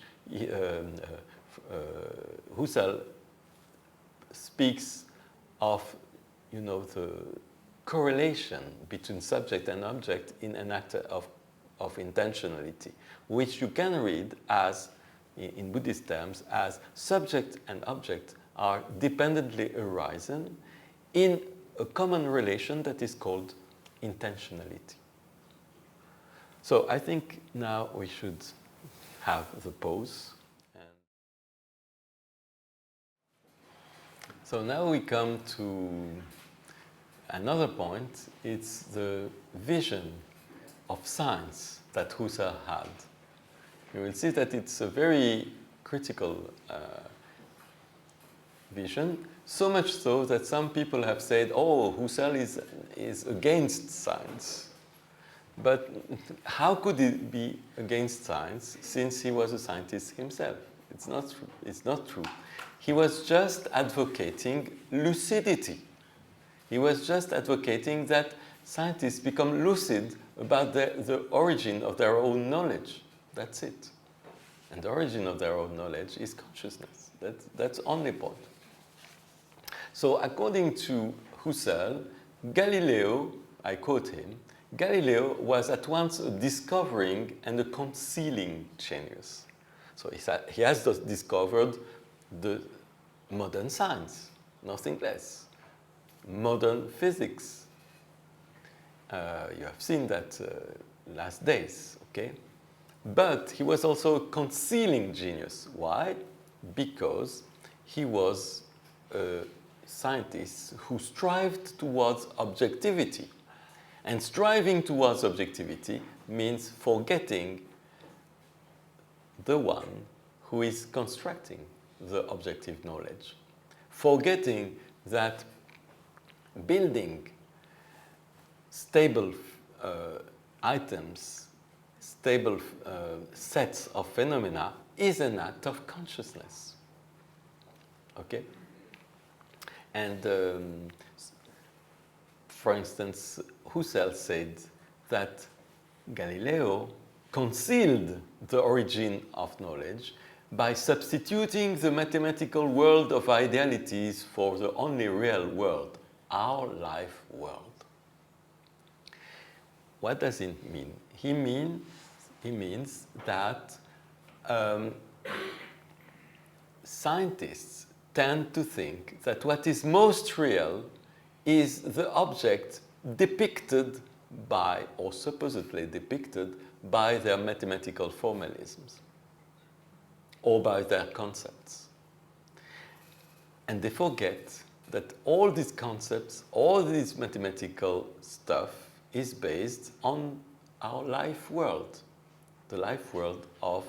Husserl speaks of, the correlation between subject and object in an act of intentionality, which you can read as, in Buddhist terms, as subject and object are dependently arising in a common relation that is called intentionality. So I think now we should have the pause. So now we come to another point. It's the vision of science that Husserl had. You will see that it's a very critical vision, so much so that some people have said, oh, Husserl is against science. But how could he be against science since he was a scientist himself? It's not true. It's not true. He was just advocating lucidity. He was just advocating that scientists become lucid about the origin of their own knowledge. That's it. And the origin of their own knowledge is consciousness. That's the only point. So according to Husserl, Galileo, I quote him, Galileo was at once a discovering and a concealing genius. So he has discovered the modern science, nothing less. Modern physics. You have seen that last days, okay? But he was also a concealing genius. Why? Because he was a scientist who strived towards objectivity. And striving towards objectivity means forgetting the one who is constructing the objective knowledge. Forgetting that building stable items, stable sets of phenomena is an act of consciousness. Okay? And for instance, Husserl said that Galileo concealed the origin of knowledge by substituting the mathematical world of idealities for the only real world, our life world. What does it mean? He means that scientists tend to think that what is most real is the object depicted by, or supposedly depicted by, their mathematical formalisms or by their concepts. And they forget that all these concepts, all this mathematical stuff is based on our life world, the life world of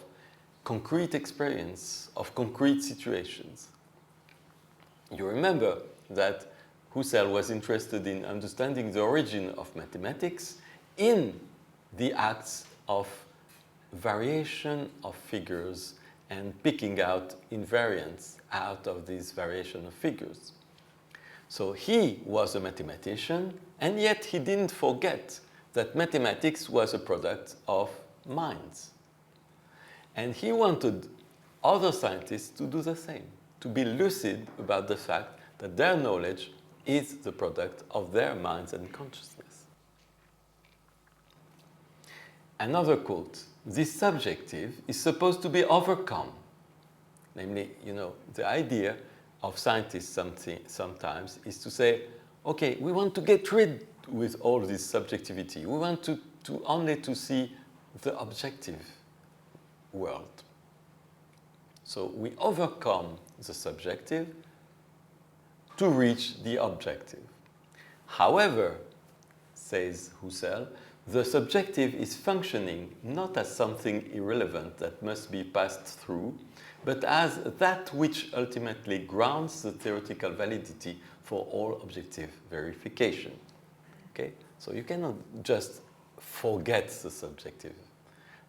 concrete experience, of concrete situations. You remember that Husserl was interested in understanding the origin of mathematics in the acts of variation of figures and picking out invariance out of this variation of figures. So he was a mathematician, and yet he didn't forget that mathematics was a product of minds. And he wanted other scientists to do the same, to be lucid about the fact that their knowledge is the product of their minds and consciousness. Another quote, "This subjective is supposed to be overcome." Namely, the idea of scientists sometimes is to say, okay, we want to get rid with all this subjectivity. We want to only to see the objective world. So we overcome the subjective to reach the objective. However, says Husserl, the subjective is functioning not as something irrelevant that must be passed through, but as that which ultimately grounds the theoretical validity for all objective verification. Okay? So you cannot just forget the subjective,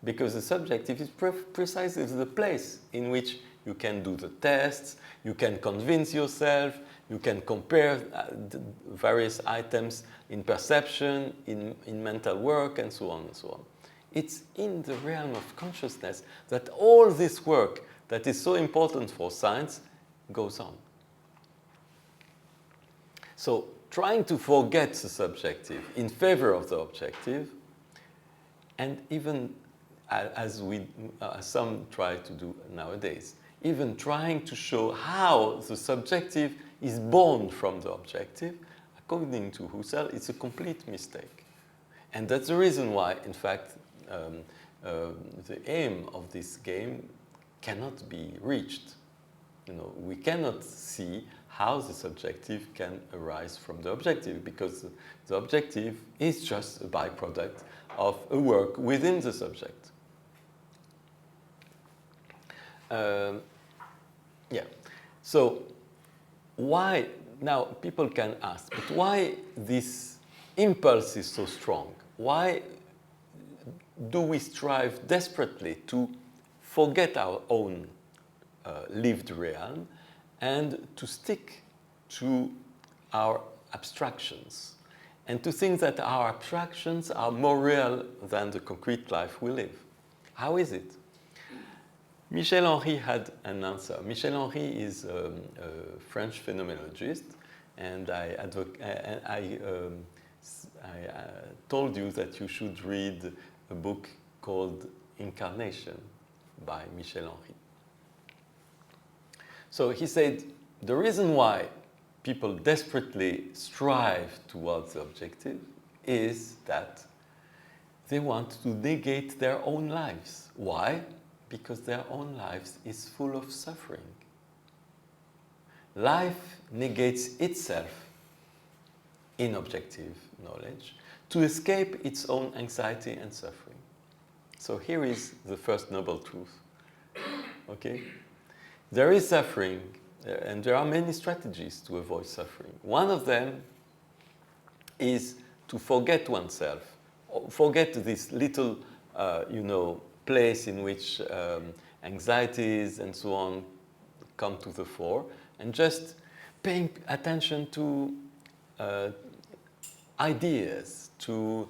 because the subjective is precisely the place in which you can do the tests, you can convince yourself, you can compare the various items in perception, in mental work, and so on and so on. It's in the realm of consciousness that all this work that is so important for science goes on. So trying to forget the subjective in favor of the objective, and even as some try to do nowadays, even trying to show how the subjective is born from the objective, according to Husserl, it's a complete mistake. And that's the reason why, in fact, the aim of this game cannot be reached. We cannot see how the subjective can arise from the objective, because the objective is just a byproduct of a work within the subject. So why, now people can ask, but why this impulse is so strong? Why do we strive desperately to forget our own lived realm and to stick to our abstractions, and to think that our abstractions are more real than the concrete life we live? How is it? Michel Henry had an answer. Michel Henry is a French phenomenologist, and I told you that you should read a book called Incarnation by Michel Henry. So he said, the reason why people desperately strive towards the objective is that they want to negate their own lives. Why? Because their own lives is full of suffering. Life negates itself in objective knowledge to escape its own anxiety and suffering. So here is the first noble truth. Okay? There is suffering, and there are many strategies to avoid suffering. One of them is to forget oneself, forget this little, place in which anxieties and so on come to the fore, and just paying attention to ideas, to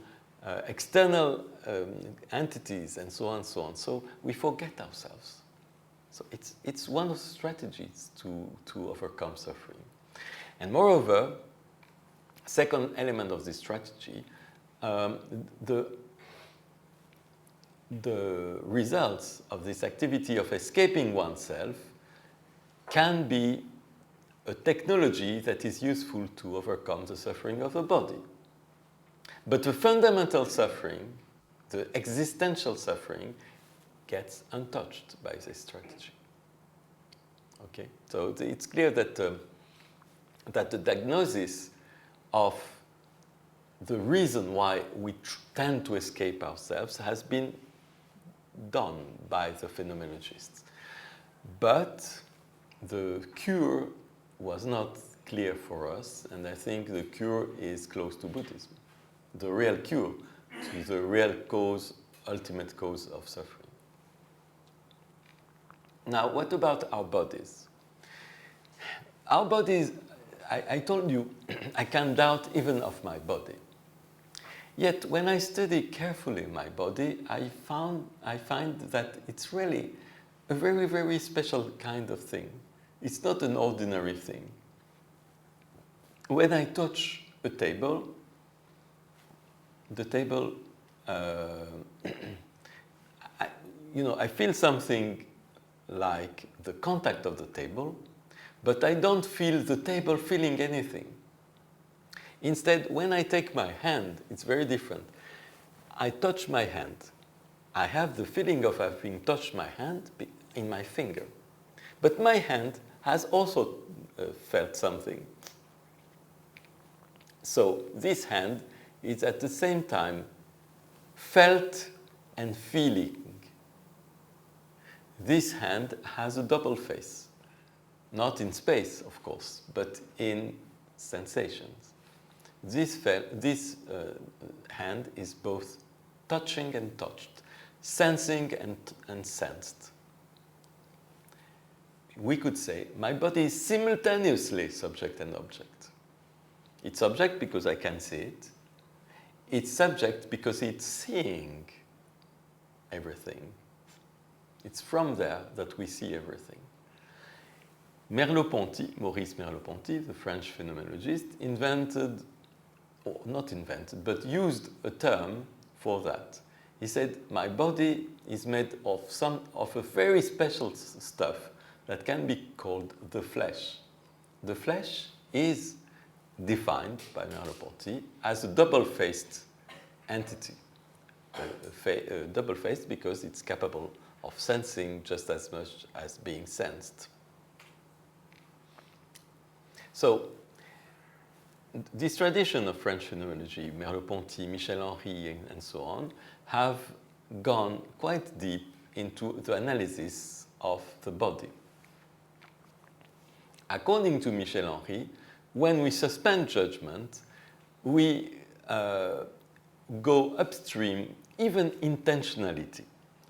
external entities, and so on and so on. So we forget ourselves. So it's one of the strategies to overcome suffering. And moreover, second element of this strategy, the results of this activity of escaping oneself can be a technology that is useful to overcome the suffering of the body. But the fundamental suffering, the existential suffering, gets untouched by this strategy. Okay, so it's clear that that the diagnosis of the reason why we tend to escape ourselves has been done by the phenomenologists. But the cure was not clear for us, and I think the cure is close to Buddhism. The real cure to the real cause, ultimate cause of suffering. Now, what about our bodies? Our bodies, I told you, I can doubt even of my body. Yet, when I study carefully my body, I find that it's really a very, very special kind of thing. It's not an ordinary thing. When I touch a table, the table, I feel something like the contact of the table, but I don't feel the table feeling anything. Instead, when I take my hand, it's very different. I touch my hand. I have the feeling of having touched my hand in my finger. But my hand has also felt something. So this hand is at the same time felt and feeling. This hand has a double face, not in space, of course, but in sensations. This hand is both touching and touched, sensing and sensed. We could say my body is simultaneously subject and object. It's object because I can see it. It's subject because it's seeing everything. It's from there that we see everything. Maurice Merleau-Ponty, the French phenomenologist, but used a term for that. He said, my body is made of a very special stuff that can be called the flesh. The flesh is defined by Merleau-Ponty as a double-faced entity. Double-faced because it's capable of sensing just as much as being sensed. So, this tradition of French phenomenology, Merleau-Ponty, Michel Henry, and so on, have gone quite deep into the analysis of the body. According to Michel Henry, when we suspend judgment, we go upstream, even intentionality.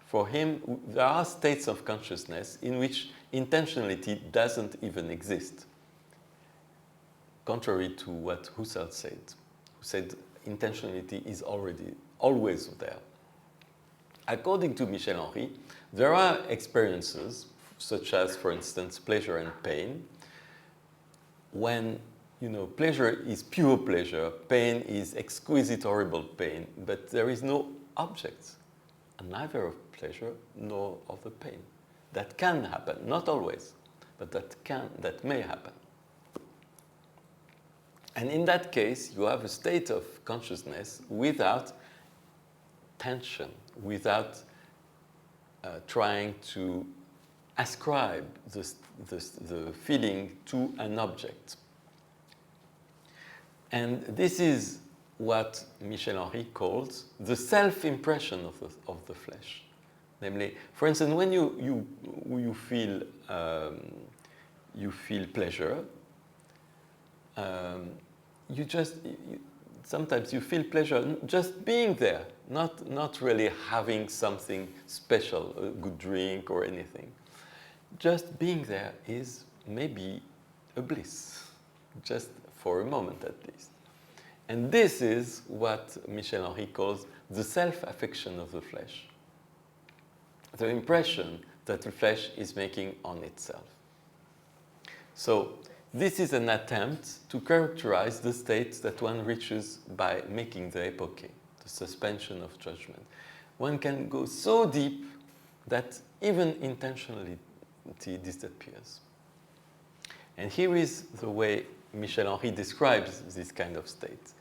For him, there are states of consciousness in which intentionality doesn't even exist. Contrary to what Husserl said, who said intentionality is always there. According to Michel Henry, there are experiences, such as, for instance, pleasure and pain, when pleasure is pure pleasure, pain is exquisite, horrible pain, but there is no object, neither of pleasure nor of the pain. That can happen, not always, but that may happen. And in that case, you have a state of consciousness without tension, without trying to ascribe the feeling to an object. And this is what Michel Henry calls the self-impression of the flesh. Namely, for instance, when you feel pleasure, sometimes you feel pleasure just being there, not really having something special, a good drink or anything. Just being there is maybe a bliss, just for a moment at least. And this is what Michel Henry calls the self-affection of the flesh. The impression that the flesh is making on itself. So, this is an attempt to characterize the state that one reaches by making the epoche, the suspension of judgment. One can go so deep that even intentionality disappears. And here is the way Michel Henry describes this kind of state,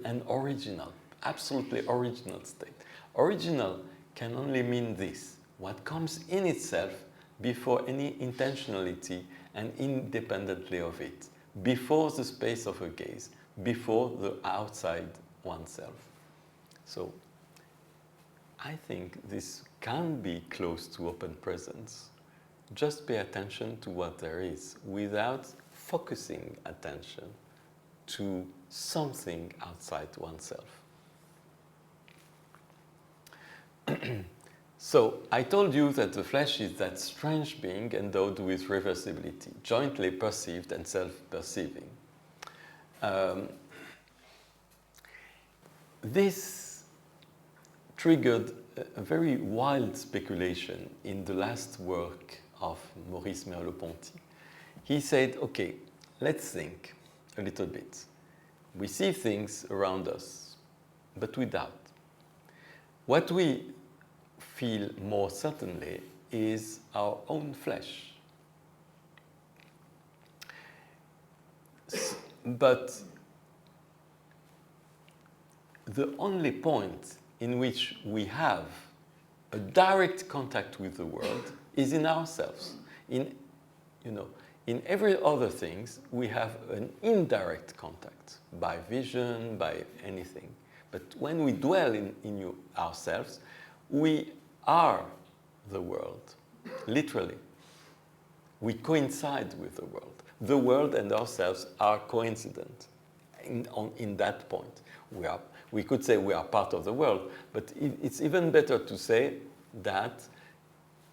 an original absolutely original state. Original can only mean this, what comes in itself before any intentionality and independently of it, before the space of a gaze, before the outside oneself. So I think this can be close to open presence. Just pay attention to what there is without focusing attention to something outside oneself. So I told you that the flesh is that strange being endowed with reversibility, jointly perceived and self-perceiving. This triggered a very wild speculation in the last work of Maurice Merleau-Ponty. He said, okay, let's think a little bit. We see things around us, but we doubt. What we feel more certainly is our own flesh. But the only point in which we have a direct contact with the world is in ourselves. In every other things, we have an indirect contact by vision, by anything. But when we dwell in ourselves, we are the world, literally. We coincide with the world. The world and ourselves are coincident in that point. We could say we are part of the world, but it's even better to say that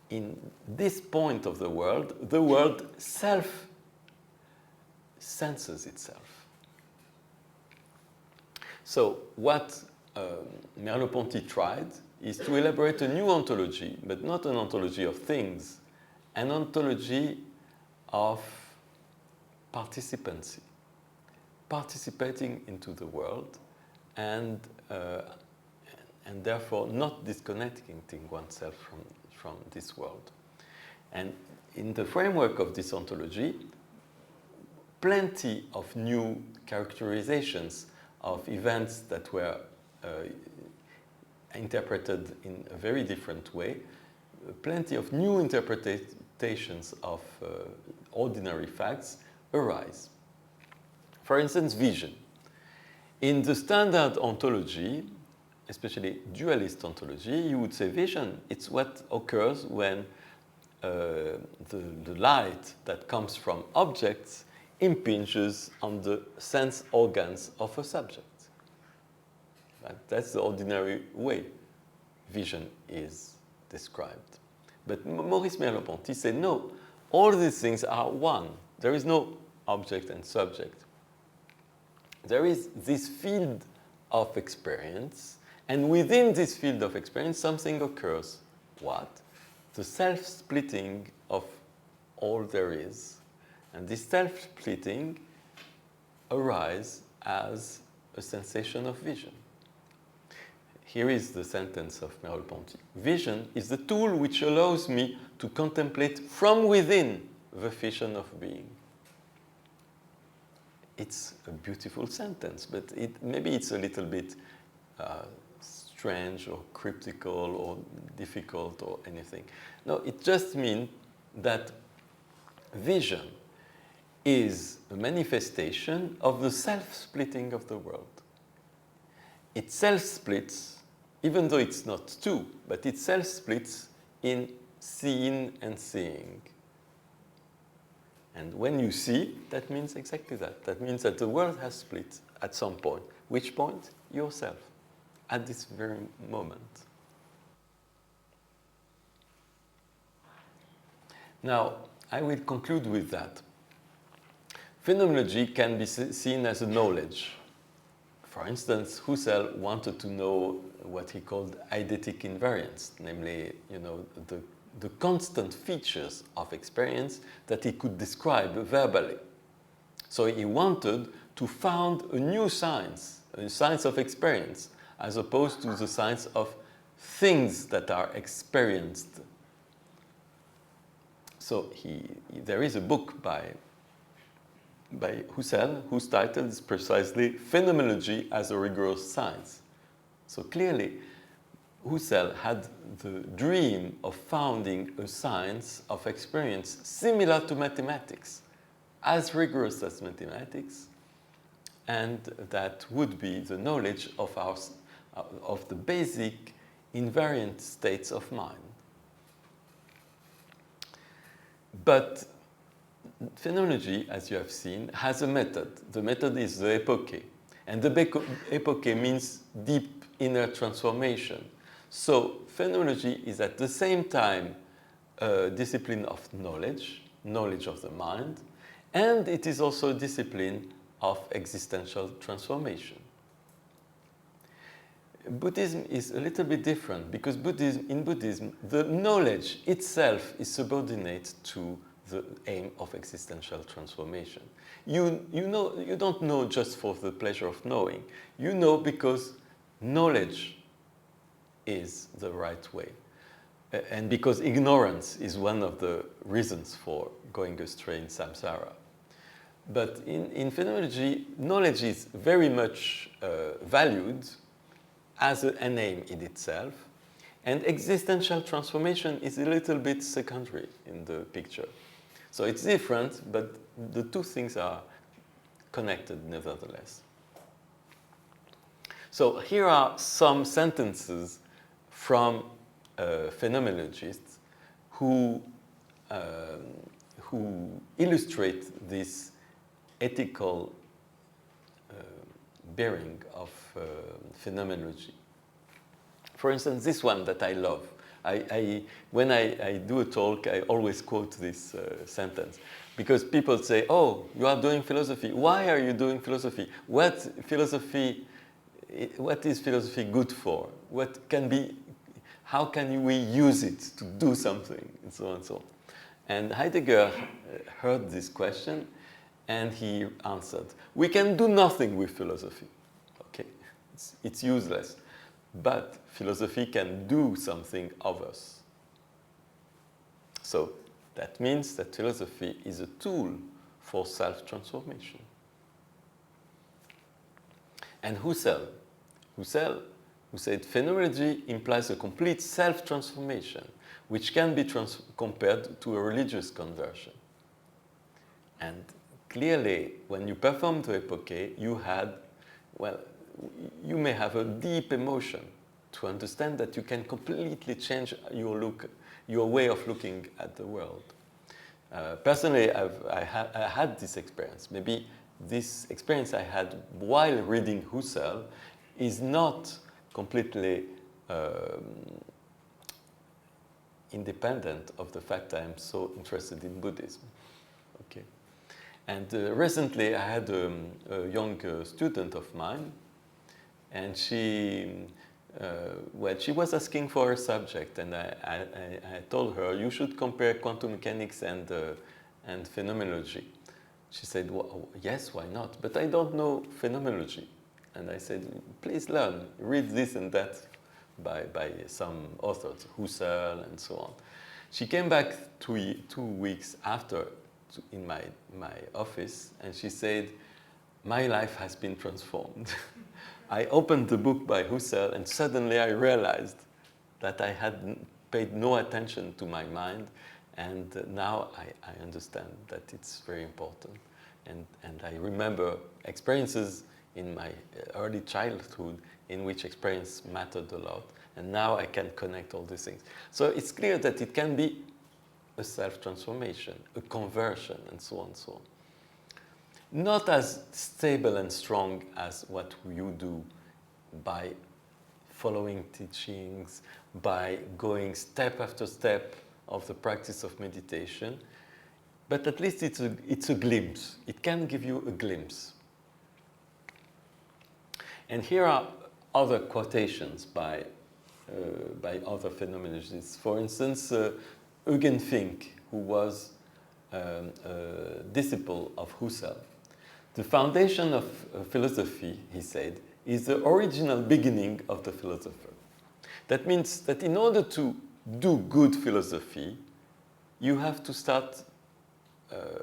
in this point of the world self-senses itself. So what Merleau-Ponty tried is to elaborate a new ontology, but not an ontology of things, an ontology of participancy, participating into the world, and therefore not disconnecting oneself from this world. And in the framework of this ontology, plenty of new characterizations of events that were interpreted in a very different way, plenty of new interpretations of ordinary facts arise. For instance, vision. In the standard ontology, especially dualist ontology, you would say vision, it's what occurs when the light that comes from objects impinges on the sense organs of a subject. That's the ordinary way vision is described. But Maurice Merleau-Ponty said, no, all these things are one. There is no object and subject. There is this field of experience, and within this field of experience, something occurs. What? The self-splitting of all there is. And this self-splitting arises as a sensation of vision. Here is the sentence of Merleau-Ponty. Vision is the tool which allows me to contemplate from within the vision of being. It's a beautiful sentence, but maybe it's a little bit strange or cryptical or difficult or anything. No, it just means that vision is a manifestation of the self-splitting of the world. It self-splits, even though it's not two, but it self-splits in seen and seeing. And when you see, that means exactly that. That means that the world has split at some point. Which point? Yourself, at this very moment. Now, I will conclude with that. Phenomenology can be seen as a knowledge. For instance, Husserl wanted to know what he called eidetic invariance, namely, the constant features of experience that he could describe verbally. So he wanted to found a new science, a science of experience, as opposed to the science of things that are experienced. So there is a book by Husserl whose title is precisely Phenomenology as a Rigorous Science. So clearly, Husserl had the dream of founding a science of experience similar to mathematics, as rigorous as mathematics, and that would be the knowledge of the basic invariant states of mind. But phenomenology, as you have seen, has a method. The method is the epoche. And the epoche means deep inner transformation. So phenomenology is at the same time a discipline of knowledge, knowledge of the mind, and it is also a discipline of existential transformation. Buddhism is a little bit different because in Buddhism, the knowledge itself is subordinate to the aim of existential transformation. You don't know just for the pleasure of knowing. You know because knowledge is the right way. And because ignorance is one of the reasons for going astray in samsara. But in phenomenology, knowledge is very much valued as an aim in itself, and existential transformation is a little bit secondary in the picture. So it's different, but the two things are connected nevertheless. So here are some sentences from phenomenologists who illustrate this ethical bearing of phenomenology. For instance, this one that I love. When I do a talk, I always quote this sentence because people say, "Oh, you are doing philosophy. Why are you doing philosophy? What is philosophy good for? How can we use it to do something?" And so on and so on. And Heidegger heard this question, and he answered, "We can do nothing with philosophy. Okay, it's useless. But philosophy can do something of us." So that means that philosophy is a tool for self-transformation. And Husserl, who said phenomenology implies a complete self-transformation, which can be compared to a religious conversion. And clearly, when you perform the epoche, you may have a deep emotion to understand that you can completely change your way of looking at the world. Personally, I had this experience. Maybe this experience I had while reading Husserl is not completely independent of the fact that I'm so interested in Buddhism. Okay. And recently I had a young student of mine, and she was asking for a subject, and I told her, "You should compare quantum mechanics and phenomenology." She said, "Well, yes, why not? But I don't know phenomenology." And I said, "Please learn, read this and that by some authors, Husserl and so on." She came back 2 weeks after in my office, and she said, "My life has been transformed." I opened the book by Husserl, and suddenly I realized that I had paid no attention to my mind, and now I understand that it's very important. And I remember experiences in my early childhood in which experience mattered a lot, and now I can connect all these things. So it's clear that it can be a self-transformation, a conversion, and so on and so on. Not as stable and strong as what you do by following teachings, by going step after step of the practice of meditation, but at least it's a glimpse. It can give you a glimpse. And here are other quotations by other phenomenologists. For instance, Eugen Fink, who was a disciple of Husserl. "The foundation of philosophy," he said, "is the original beginning of the philosopher." That means that in order to do good philosophy, you have to start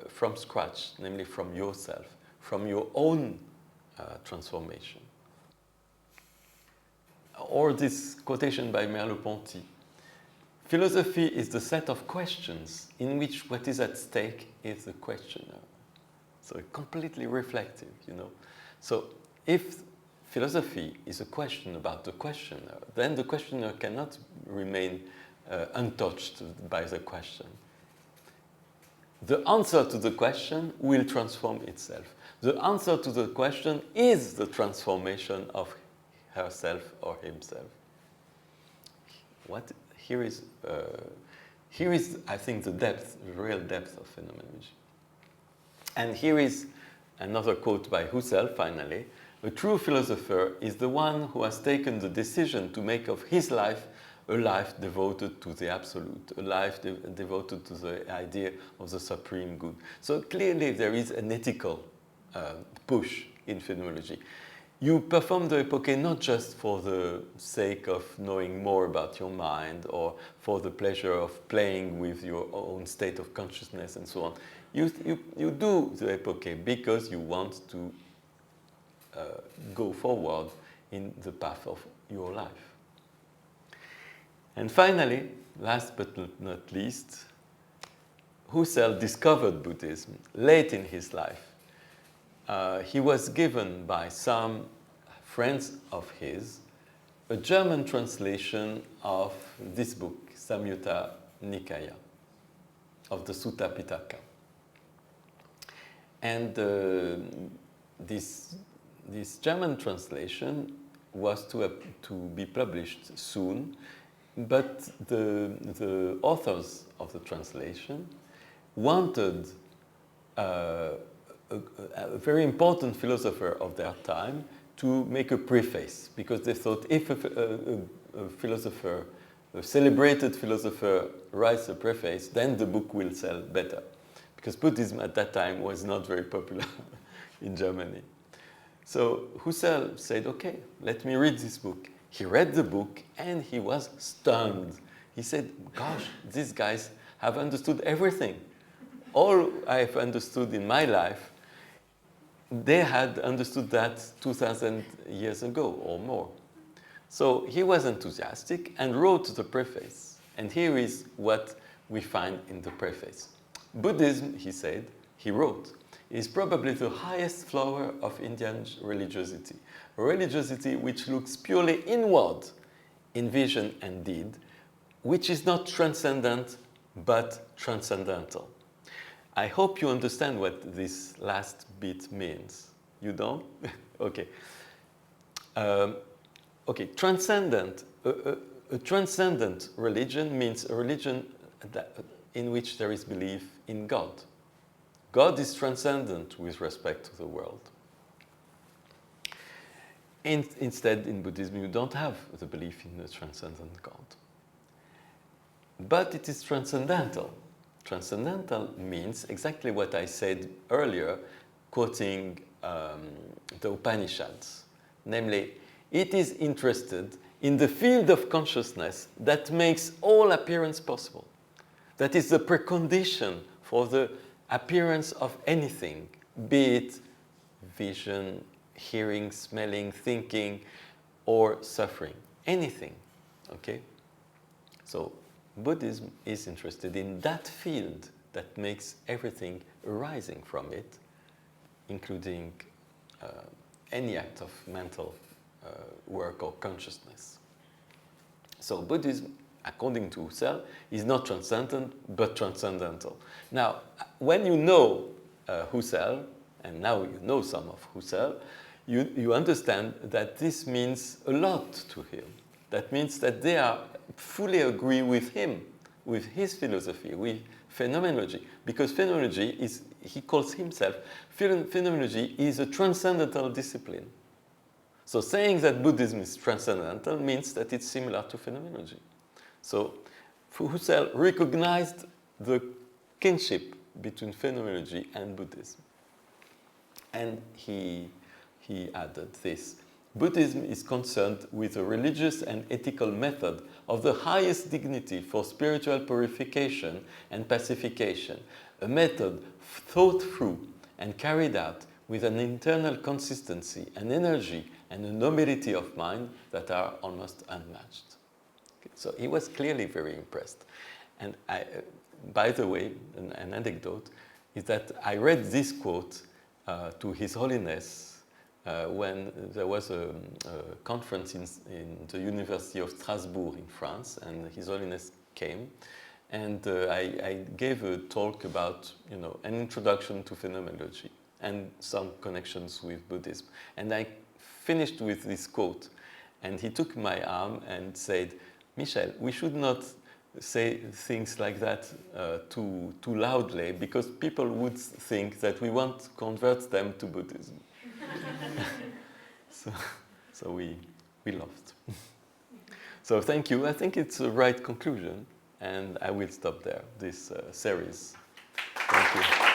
from scratch, namely from yourself, from your own transformation. or this quotation by Merleau-Ponty, philosophy is the set of questions in which what is at stake is the questioner. So completely reflective, you know. So if philosophy is a question about the questioner, then the questioner cannot remain untouched by the question. The answer to the question will transform itself. The answer to the question is the transformation of herself or himself. Here is, I think, the depth, the real depth of phenomenology. And here is another quote by Husserl, finally. A true philosopher is the one who has taken the decision to make of his life a life devoted to the absolute, a life devoted to the idea of the supreme good. So clearly there is an ethical push in phenomenology. You perform the epoche not just for the sake of knowing more about your mind or for the pleasure of playing with your own state of consciousness and so on. You do the epoche because you want to go forward in the path of your life. And finally, last but not least, Husserl discovered Buddhism late in his life. He was given by some friends of his a German translation of this book, Samyutta Nikaya, of the Sutta Pitaka. And this German translation was to be published soon, but the authors of the translation wanted a very important philosopher of their time to make a preface, because they thought if a philosopher, a celebrated philosopher, writes a preface, then the book will sell better. Because Buddhism at that time was not very popular in Germany. So Husserl said, okay, let me read this book. He read the book and he was stunned. He said, gosh, these guys have understood everything. All I've understood in my life, they had understood that 2,000 years ago or more. So he was enthusiastic and wrote the preface. And here is what we find in the preface. Buddhism, he said, he wrote, is probably the highest flower of Indian religiosity. A religiosity which looks purely inward in vision and deed, which is not transcendent but transcendental. I hope you understand what this last bit means. You don't? Okay. Okay, transcendent. A transcendent religion means a religion in which there is belief in God. God is transcendent with respect to the world. Instead, in Buddhism, you don't have the belief in a transcendent God. But it is transcendental. Transcendental means exactly what I said earlier, quoting the Upanishads. Namely, it is interested in the field of consciousness that makes all appearance possible. That is the precondition for the appearance of anything, be it vision, hearing, smelling, thinking, or suffering. Anything, okay? So Buddhism is interested in that field that makes everything arising from it, including any act of mental work or consciousness. So Buddhism, according to Husserl, is not transcendent, but transcendental. Now, when you know Husserl, and now you know some of Husserl, you understand that this means a lot to him. That means that they are fully agree with him, with his philosophy, with phenomenology. Because phenomenology is, he calls himself, phenomenology is a transcendental discipline. So saying that Buddhism is transcendental means that it's similar to phenomenology. So Husserl recognized the kinship between phenomenology and Buddhism. And he added this. Buddhism is concerned with a religious and ethical method of the highest dignity for spiritual purification and pacification, a method thought through and carried out with an internal consistency, an energy, and a nobility of mind that are almost unmatched. Okay, so he was clearly very impressed. And by the way, an anecdote is that I read this quote to His Holiness when there was a conference in the University of Strasbourg in France, and His Holiness came. And I gave a talk about, an introduction to phenomenology and some connections with Buddhism. And I finished with this quote, and he took my arm and said, "Michel, we should not say things like that too loudly, because people would think that we want to convert them to Buddhism." so we laughed. So thank you. I think it's a right conclusion, and I will stop there, this series. Thank you.